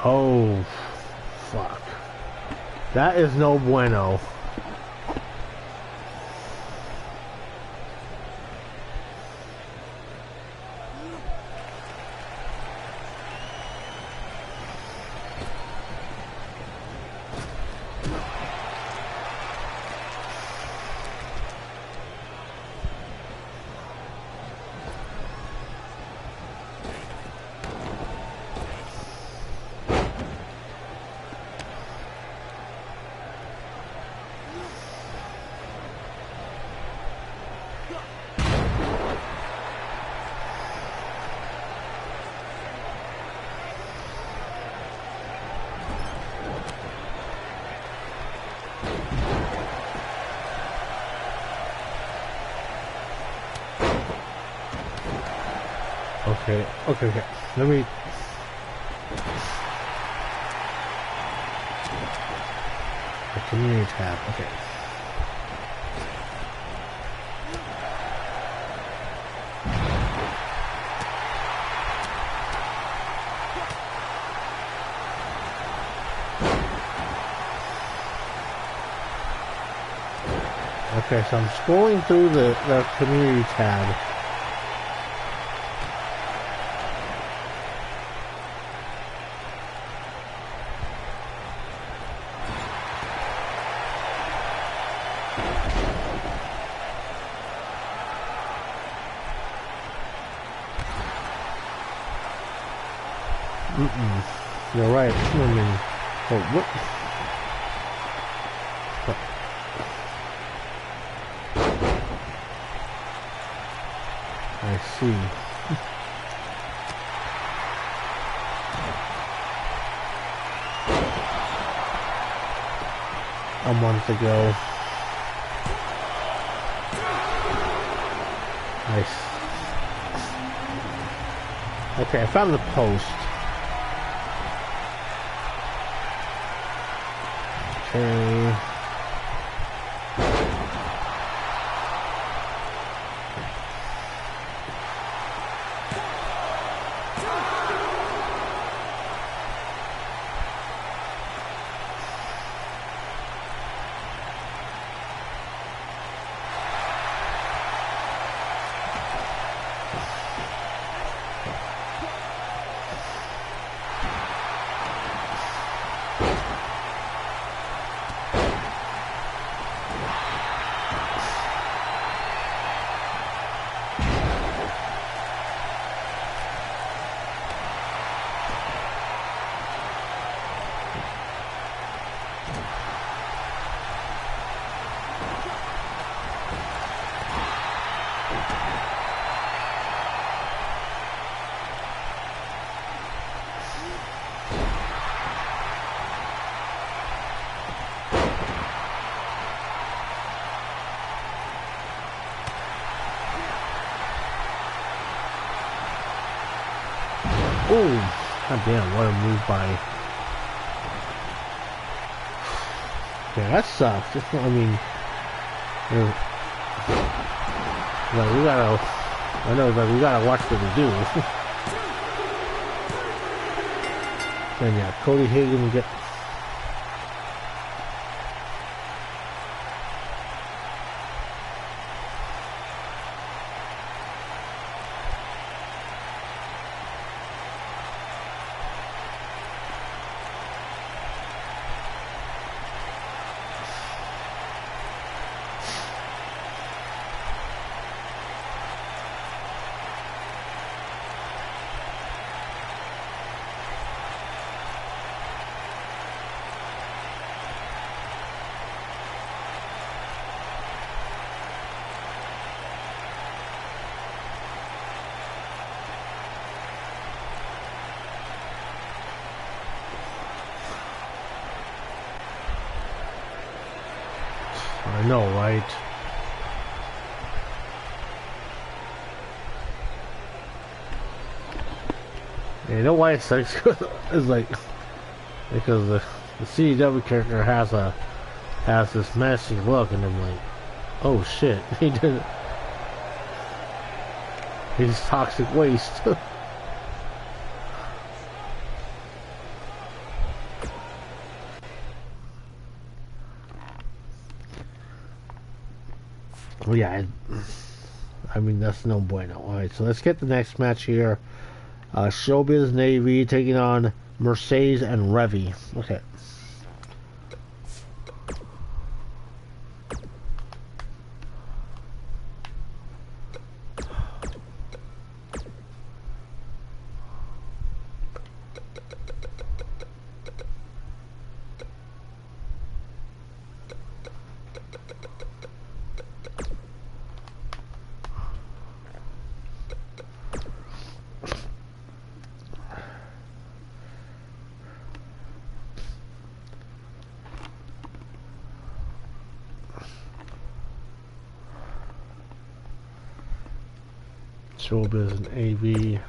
Oh, fuck. That is no bueno. Okay. Let me... The community tab, okay. Okay, so I'm scrolling through the community tab. You're right. I mean, oh, what? I see. A month ago. Nice. Okay, I found the post. Okay. Boom! God damn, what a move by... Yeah, that sucks. Just, I mean... Like, we gotta... I know, but we gotta watch what we do. And yeah, Cody Hagan get... I know, right? And you know why it sucks? It's like because the CAW character has this messy look, and I'm like, oh shit, he did it. He's toxic waste. Well, yeah, I mean, that's no bueno. Alright, so let's get the next match here. Showbiz Navy taking on Mercedes and Revy. Okay. Showbiz and AV.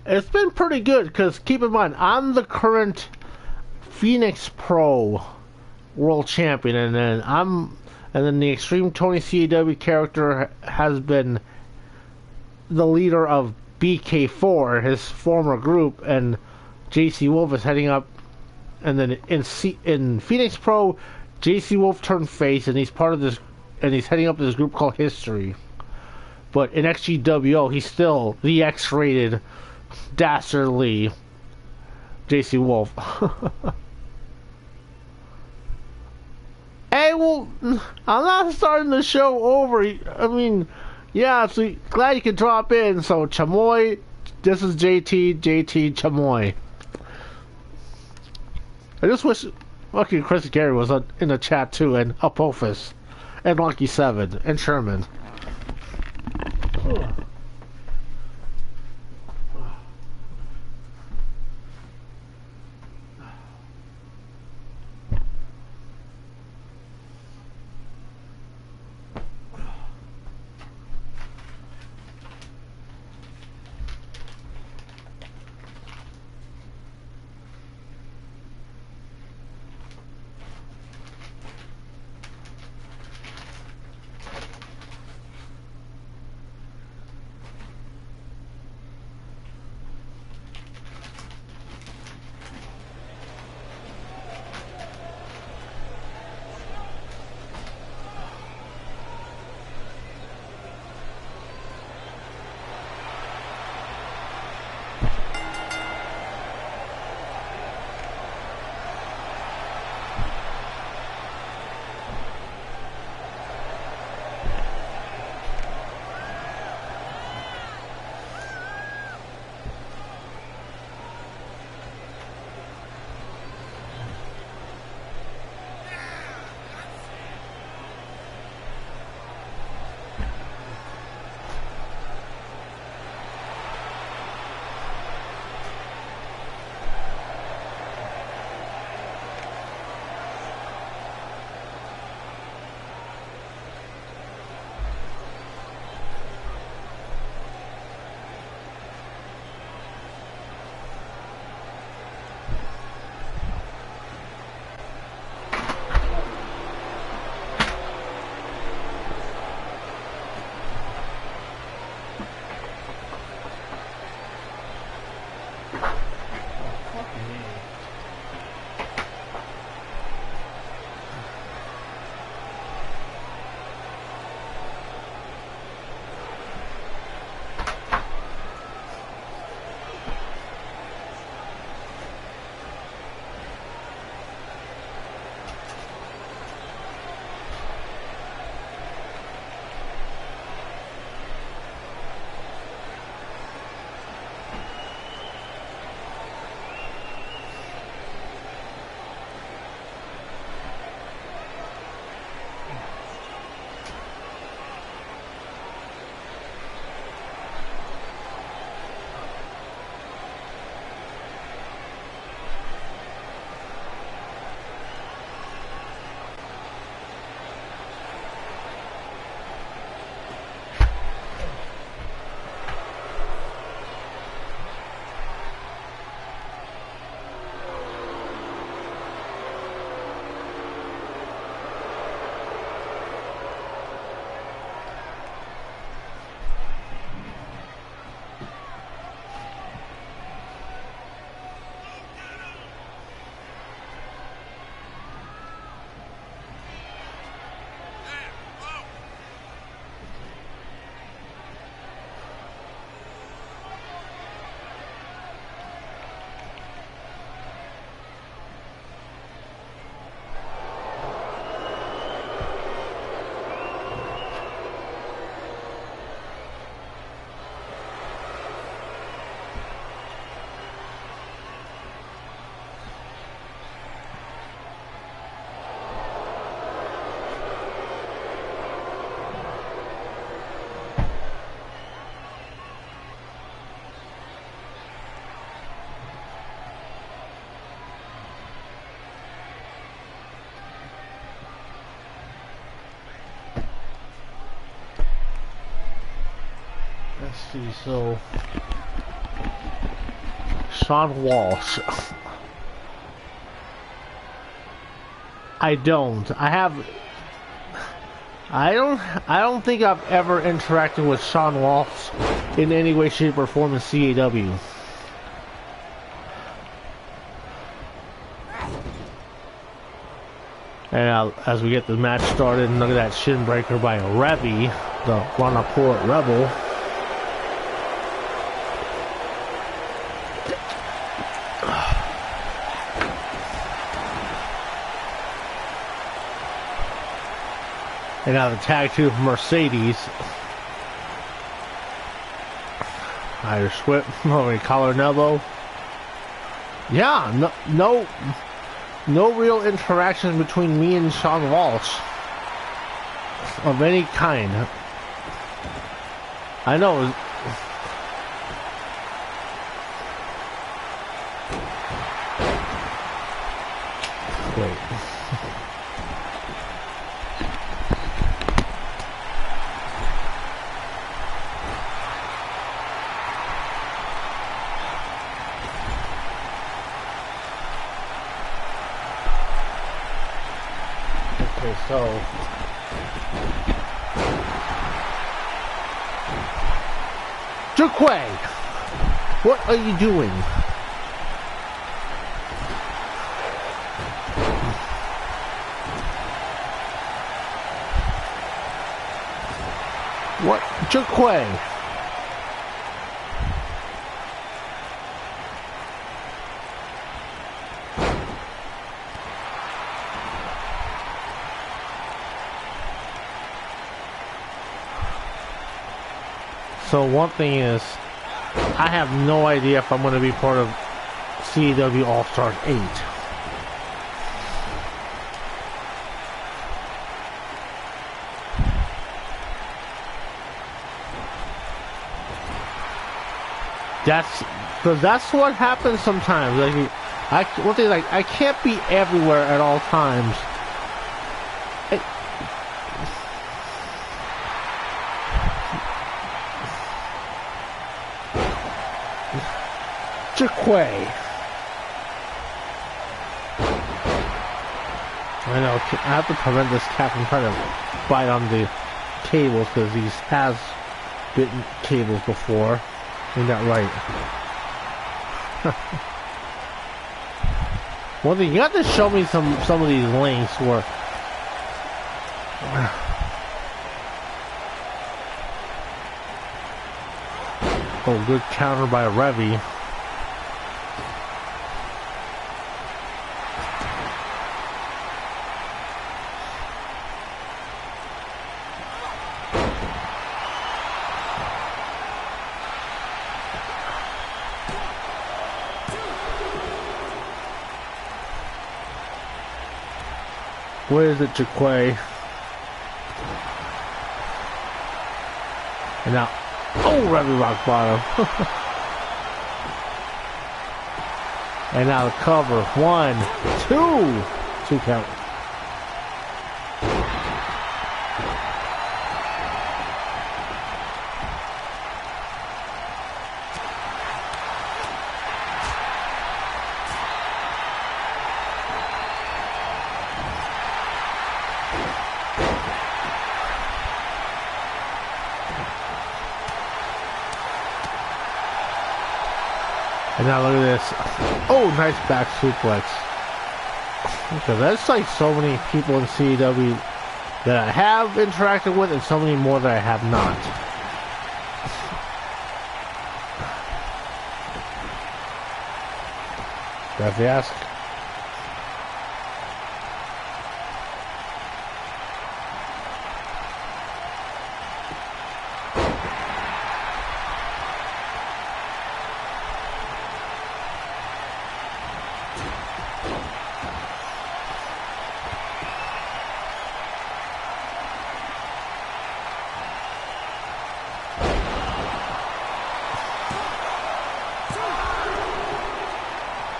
It's been pretty good, because keep in mind, I'm the current Phoenix Pro World Champion, and then the XtremeTony CAW character has been the leader of BK4, his former group, and JC Wolf is heading up. And then in Phoenix Pro, JC Wolf turned face, and he's part of this, and he's heading up this group called History. But in XGWL, he's still the X-rated dastardly JC Wolf. Hey, well, I'm not starting the show over. I mean, yeah, so glad you could drop in. So, Chamoy, this is JT Chamoy. I just wish fucking Chris Gary was in the chat too, and Apophis, and Lucky 7, and Sherman. see, so Sean Walsh. I don't. I don't think I've ever interacted with Sean Walsh in any way, shape, or form in CAW. And as we get the match started, look at that shin breaker by Revy, the Runaport Rebel. And now the tag team from Mercedes. Irish whip, collar and elbow. Yeah, no real interaction between me and Sean Walsh of any kind. I know. Wait. So, Jaquay, what are you doing? What, Jaquay? So one thing is, I have no idea if I'm going to be part of CAW All-Stars 8. That's what happens sometimes. Like, I can't be everywhere at all times. Jaquay. I know, I have to prevent this cat from trying to bite on the cables because he has bitten cables before. Ain't that right? One thing, you have to show me some of these links where oh, good counter by Revy. Where is it, Jaquay? And now, oh, Revy rock bottom. And now the cover. 1, 2 count. And now look at this. Oh, nice back suplex. Okay, that's like so many people in CAW that I have interacted with and so many more that I have not. Do I have to ask?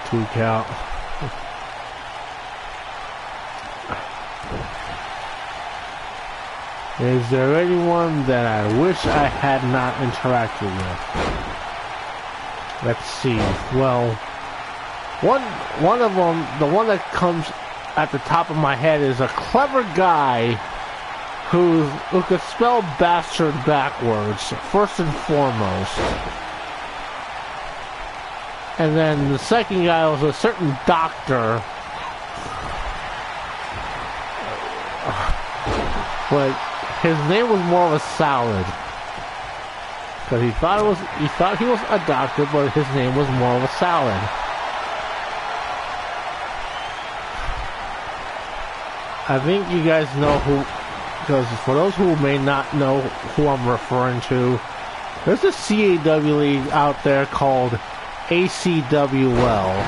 2 count. Is there anyone that I wish I had not interacted with? Let's see. Well, one of them, the one that comes at the top of my head, is a clever guy who could spell bastard backwards, first and foremost. And then the second guy was a certain doctor, but his name was more of a salad, because he thought he was a doctor, but his name was more of a salad. I think you guys know who, because for those who may not know who I'm referring to, there's a CAW league out there called XGWL.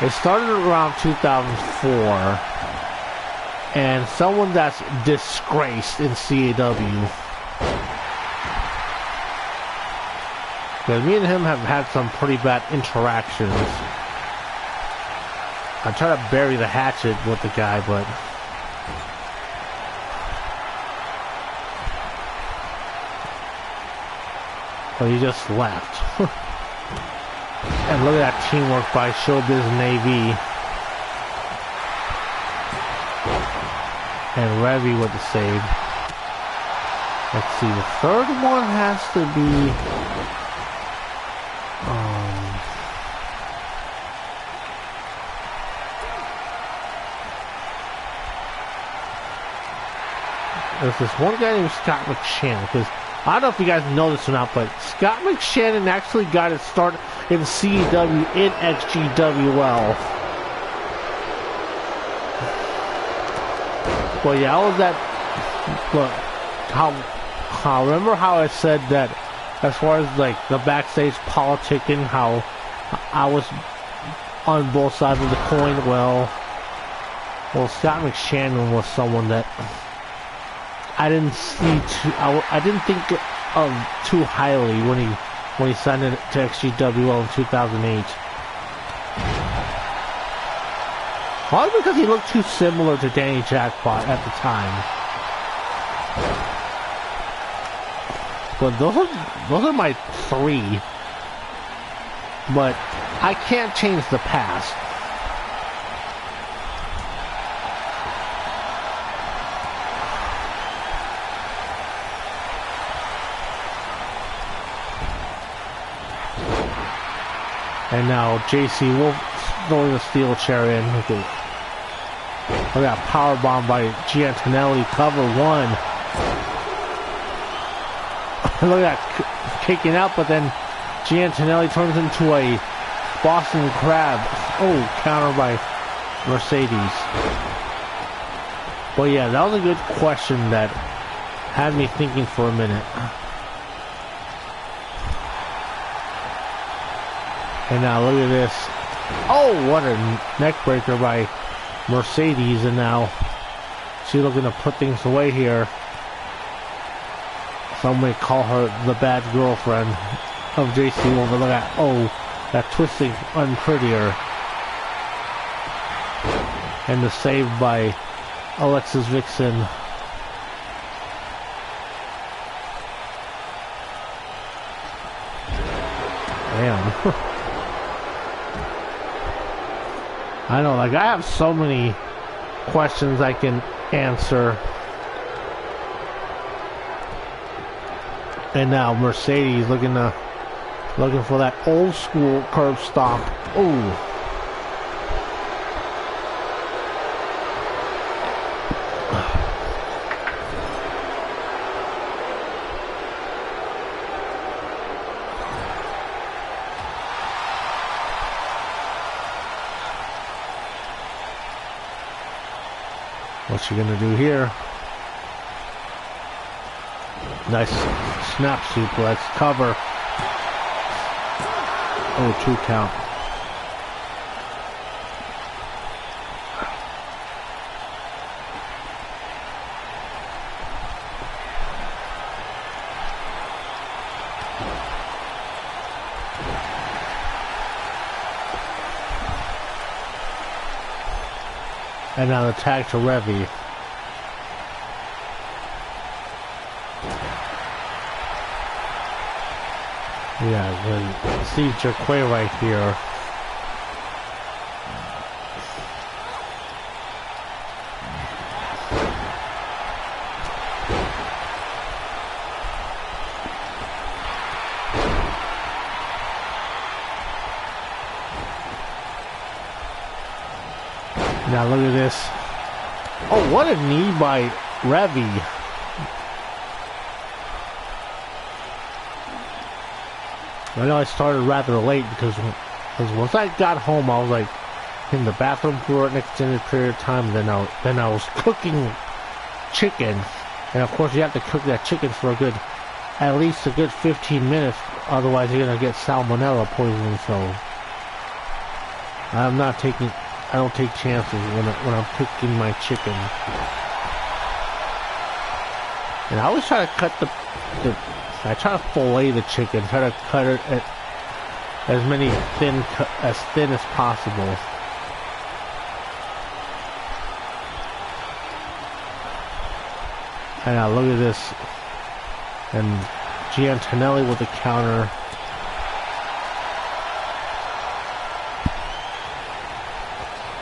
It started around 2004, and someone that's disgraced in CAW. Because me and him have had some pretty bad interactions. I try to bury the hatchet with the guy, but he just left. And look at that teamwork by Showbiz Navy and Revy with the save. Let's see, the third one has to be there's this one guy named Scott McShannon, because I don't know if you guys know this or not, but Scott McShannon actually got his start in CAW in XGWL. Well, yeah, all of that. Look, remember how I said that as far as like the backstage politicking, how I was on both sides of the coin? Well, Scott McShannon was someone that I didn't see I didn't think of too highly when he signed it to XGWL in 2008. Probably because he looked too similar to Danny Jackpot at the time. But those are my three. But I can't change the past. And now JC Wolf throwing a steel chair in. Look at that powerbomb by Giantonelli, cover one. Look at that kicking out, but then Giantonelli turns into a Boston Crab. Oh, counter by Mercedes. Well, yeah, that was a good question that had me thinking for a minute. And now look at this. Oh, what a neck breaker by Mercedes. And now she's looking to put things away here. Some may call her the bad girlfriend of JC Wolf. Look at, oh, that twisting unprettier. And the save by Alexis Vixen. Damn. I know, like, I have so many questions I can answer. And now Mercedes looking for that old school curb stomp. Ooh. What's she gonna do here? Nice snap suplex, cover. Oh, 2 count. And now the tag to Revy. Yeah, then see Jaquay right here. Now look at this. Oh, what a knee by Revy. I know I started rather late because once I got home, I was like in the bathroom for an extended period of time. Then I was cooking chicken, and of course you have to cook that chicken for at least a good 15 minutes. Otherwise, you're gonna get salmonella poisoning. So I don't take chances when I'm cooking my chicken. And I always try to cut I try to fillet the chicken, try to cut it as thin as possible. And now look at this. And Giantonelli with the counter.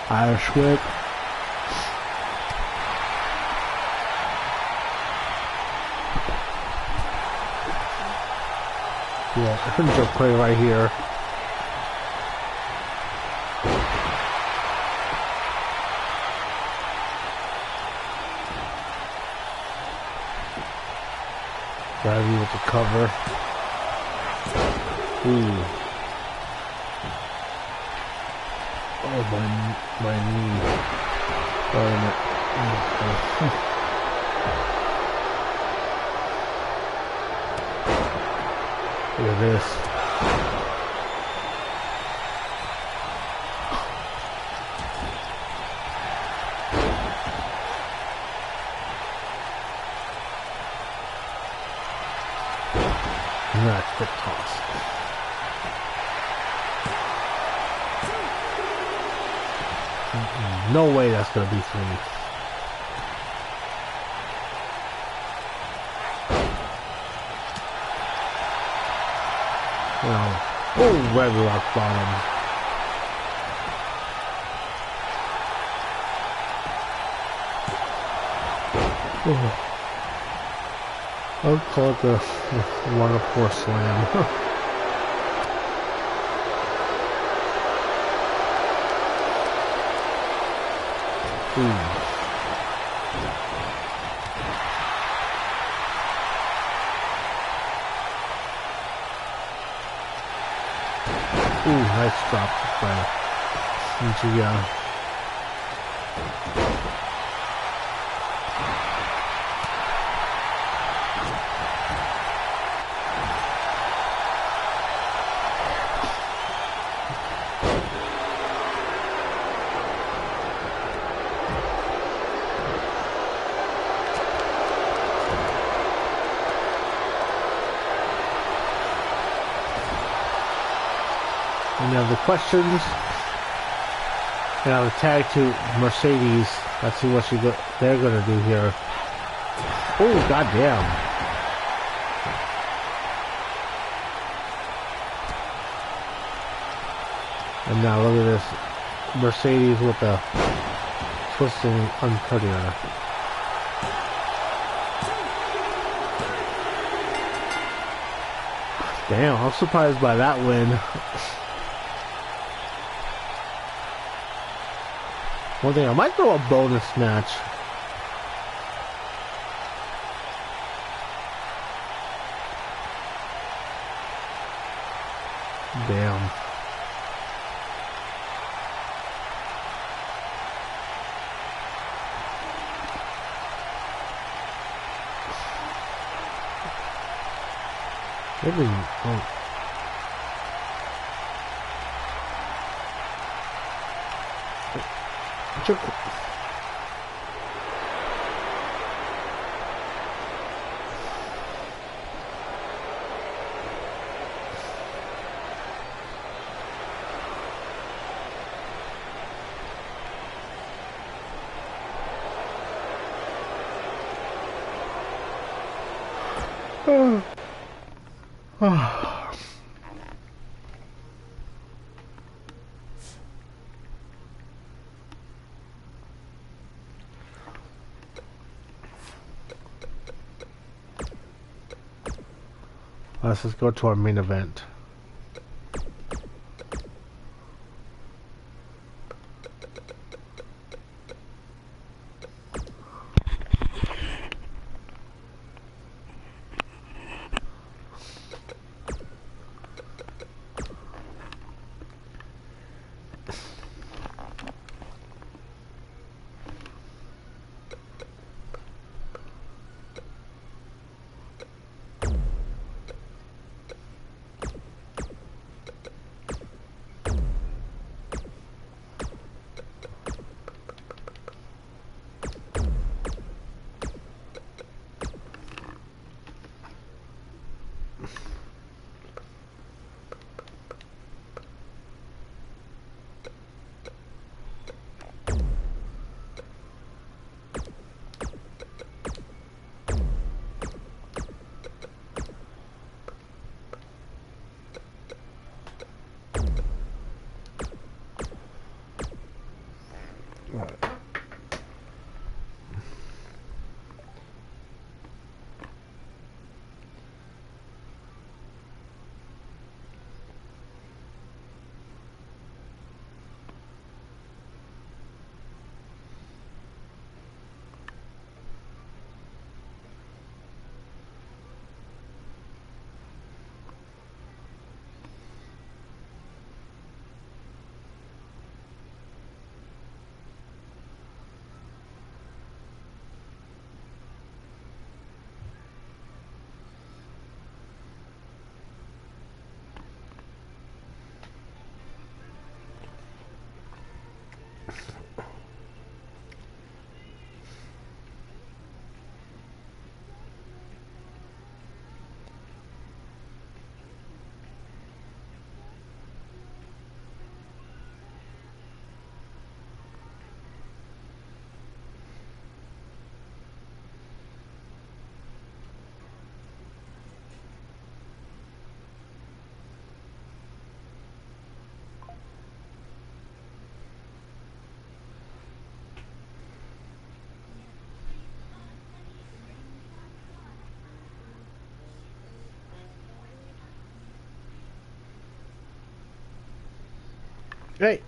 Irish whip. Yeah, Joe play right here. Gravity with the cover. Ooh. Oh, my knee. Look at this. That's the toss. No way that's gonna be 3. Well, oh, red rock bottom. Oh. I'll call it the waterpour slam. Ooh. Ooh, nice drop by CGL. Now the questions. Now the tag to Mercedes. Let's see what they're gonna do here. Oh, goddamn! And now look at this, Mercedes with a twisting uncutter. Damn, I'm surprised by that win. One thing, I might throw a bonus match. Damn. Maybe, oh. Let's just go to our main event. Great.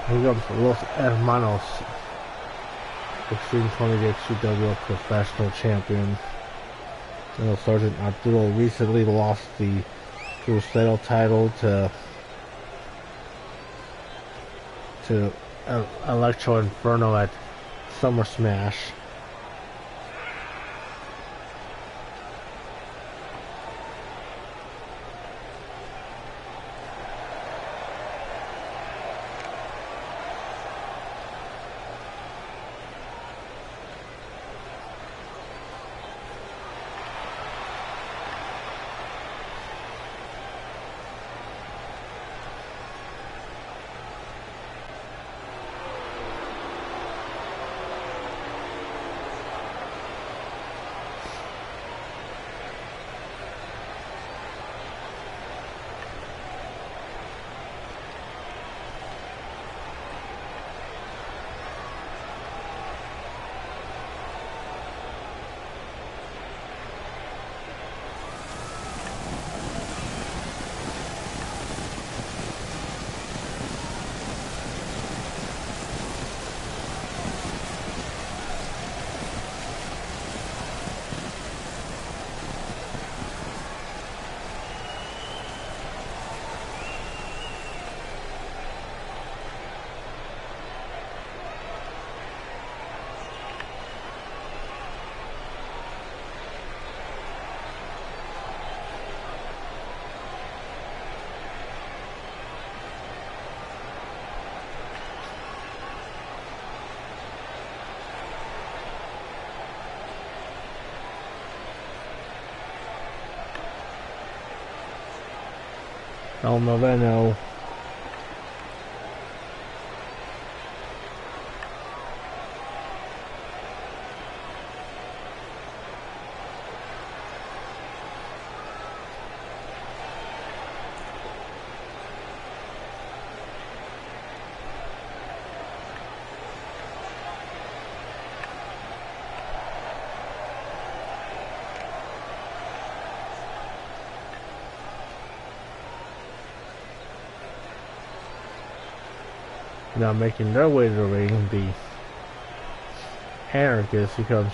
Here we go for Los Hermanos. XtremeTony, the XGWL professional champion. General Sergeant Arturo recently lost the Cruzeiro title to Electro Inferno at Summer Smash. El Noveno. Now making their way to the ring, the Anarchist becomes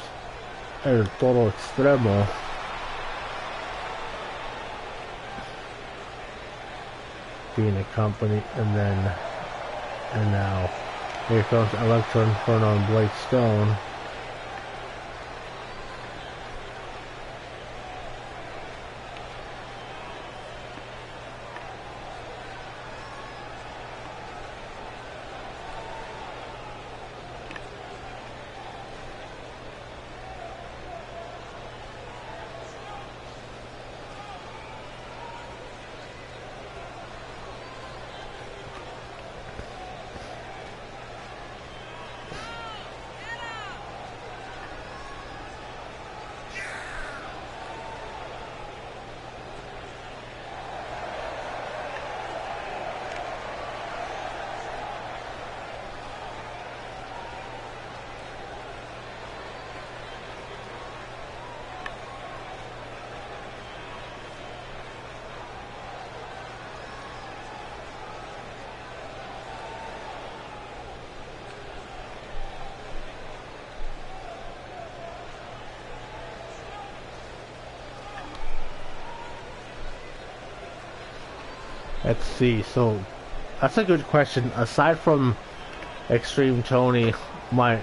El Toro Extremo. Being accompanied, and now here comes Electro Inferno and Blake Stone. Let's see, so that's a good question. Aside from XtremeTony, my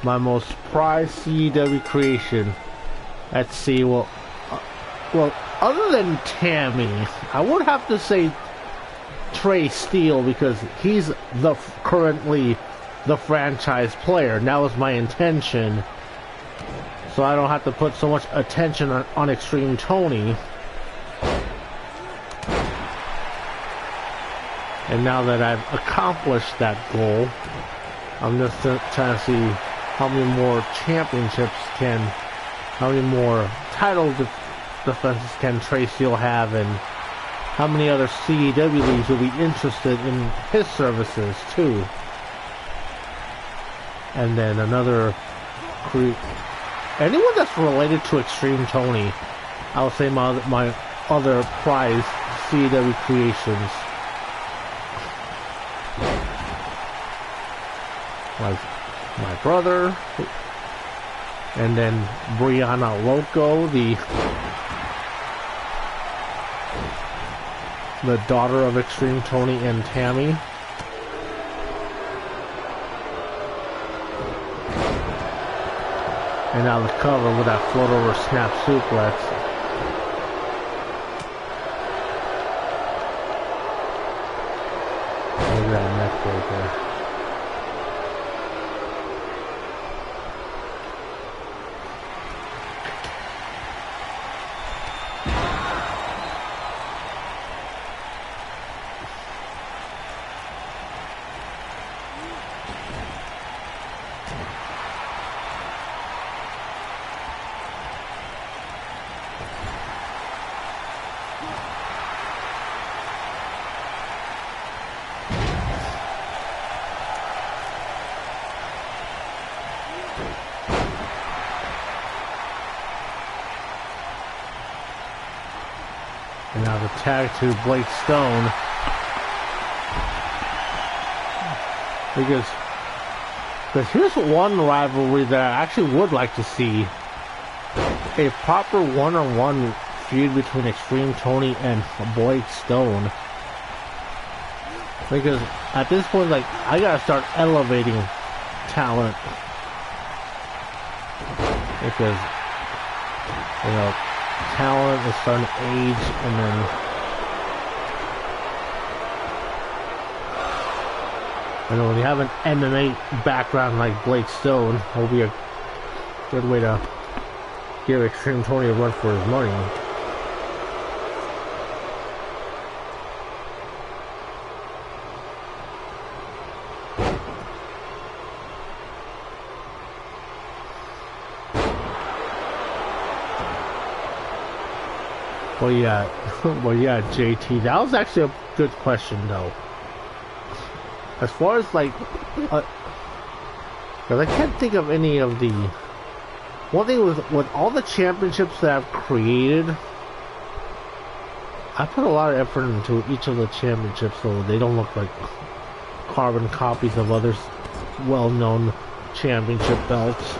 most prized CEW creation, let's see, well, other than Tammy, I would have to say Trey Steele, because he's currently the franchise player, and that was my intention, so I don't have to put so much attention on XtremeTony. And now that I've accomplished that goal, I'm just trying to see how many more championships how many more title defenses can Trey Steele have, and how many other CEW leagues will be interested in his services too. And then anyone that's related to XtremeTony, I'll say my other prized CEW creations. Like my brother, and then Brianna Loco, the daughter of XtremeTony and Tammy. And now the cover with that float over snap suplex. Look at that neck breaker. And now the tag to Blake Stone. Because here's one rivalry that I actually would like to see. A proper one-on-one feud between XtremeTony and Blake Stone. Because at this point, like, I gotta start elevating talent. Because, you know, talent is starting to age, and then when you have an MMA background like Blake Stone, it will be a good way to give XtremeTony a run for his money. Well, yeah, well, yeah, JT. That was actually a good question, though. As far as like, because I can't think of any of the. One thing was with all the championships that I've created, I put a lot of effort into each of the championships, so they don't look like carbon copies of other well-known championship belts.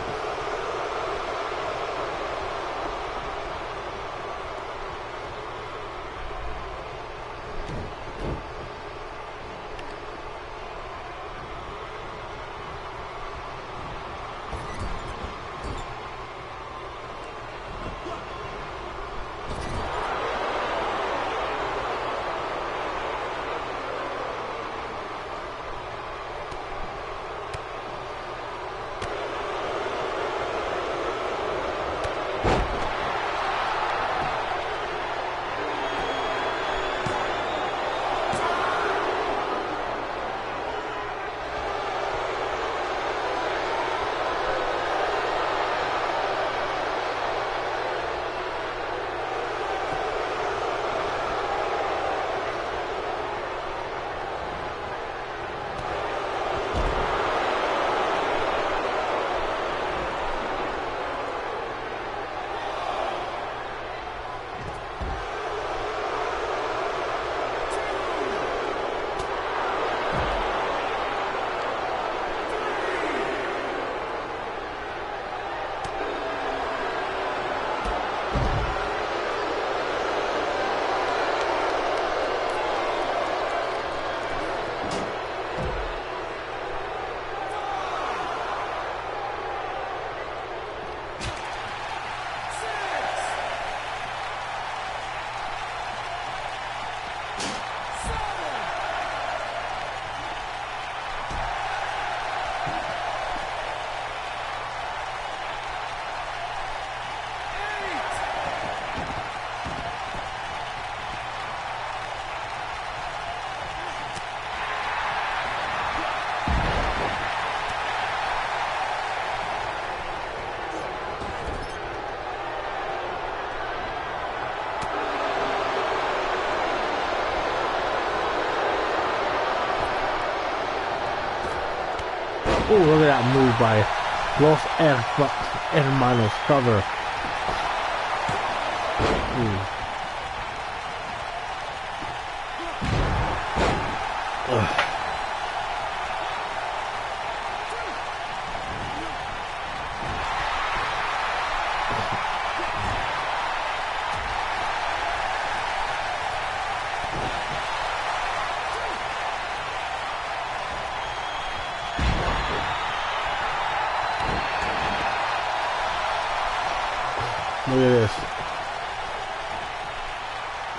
Oh, look at that move by Los Hermanos cover. Look at this.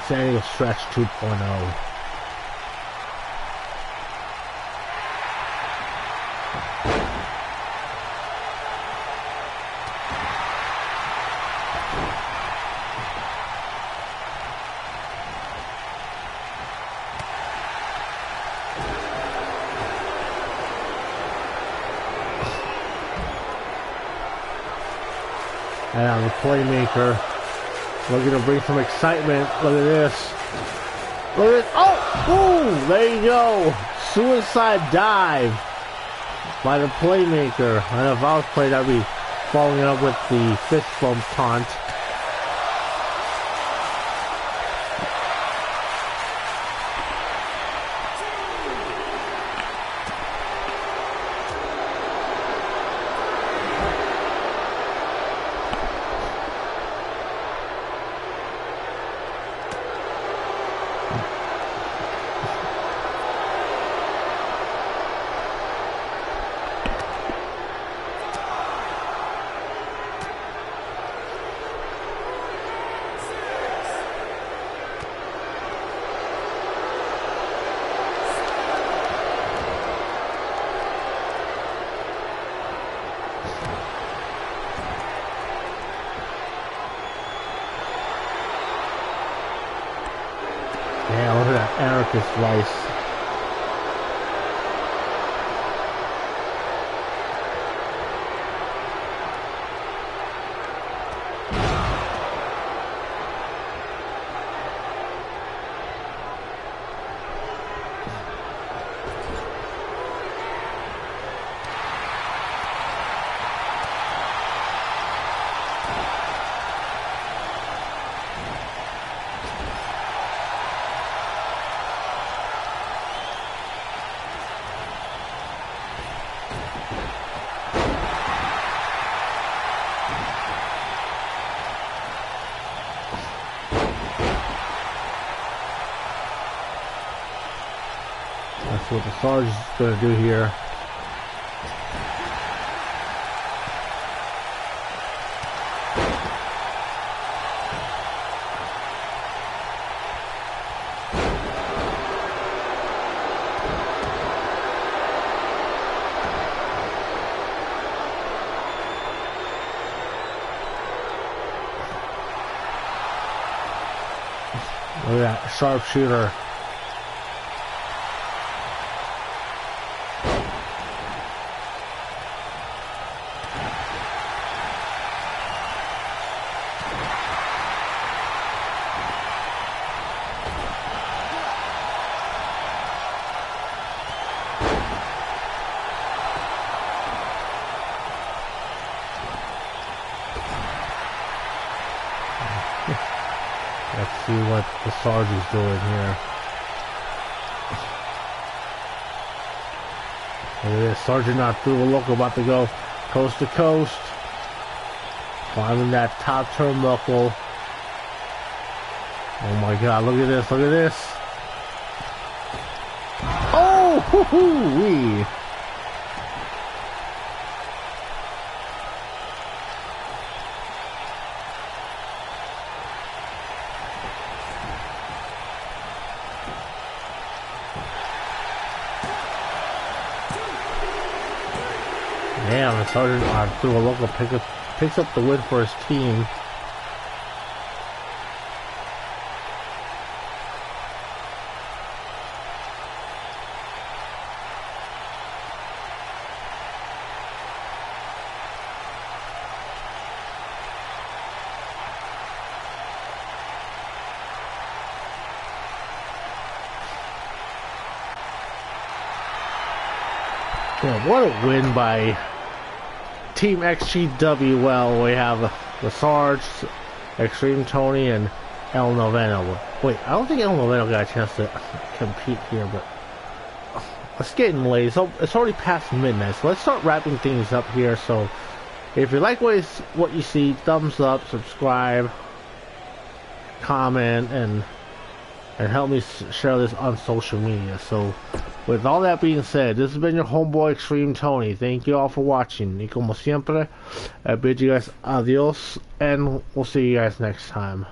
San Diego Stretch 2.0. And now the playmaker looking to bring some excitement. Look at this. Look at this. Oh! Boom! There you go. Suicide dive by the playmaker. And if I was playing, I'd be following it up with the fist bump taunt. Yeah, look at that anarchist slice. what the Sarge is going to do here. Look at that sharpshooter. Let's see what the Sarge is doing here. Look at this, Sergeant not through a local, about to go coast to coast. Climbing that top turnbuckle. Oh my god, look at this, look at this. Oh, hoo-hoo-wee. Damn, the Sergeant through a local picks up the win for his team. Yeah, what a win by Team XGWL. We have the Sarge, XtremeTony, and El Noveno. Wait, I don't think El Noveno got a chance to compete here, but it's getting late. So it's already past midnight, so let's start wrapping things up here. So if you like what you see, thumbs up, subscribe, comment, and help me share this on social media. So with all that being said, this has been your homeboy XtremeTony. Thank you all for watching. Y como siempre, I bid you guys adios, and we'll see you guys next time.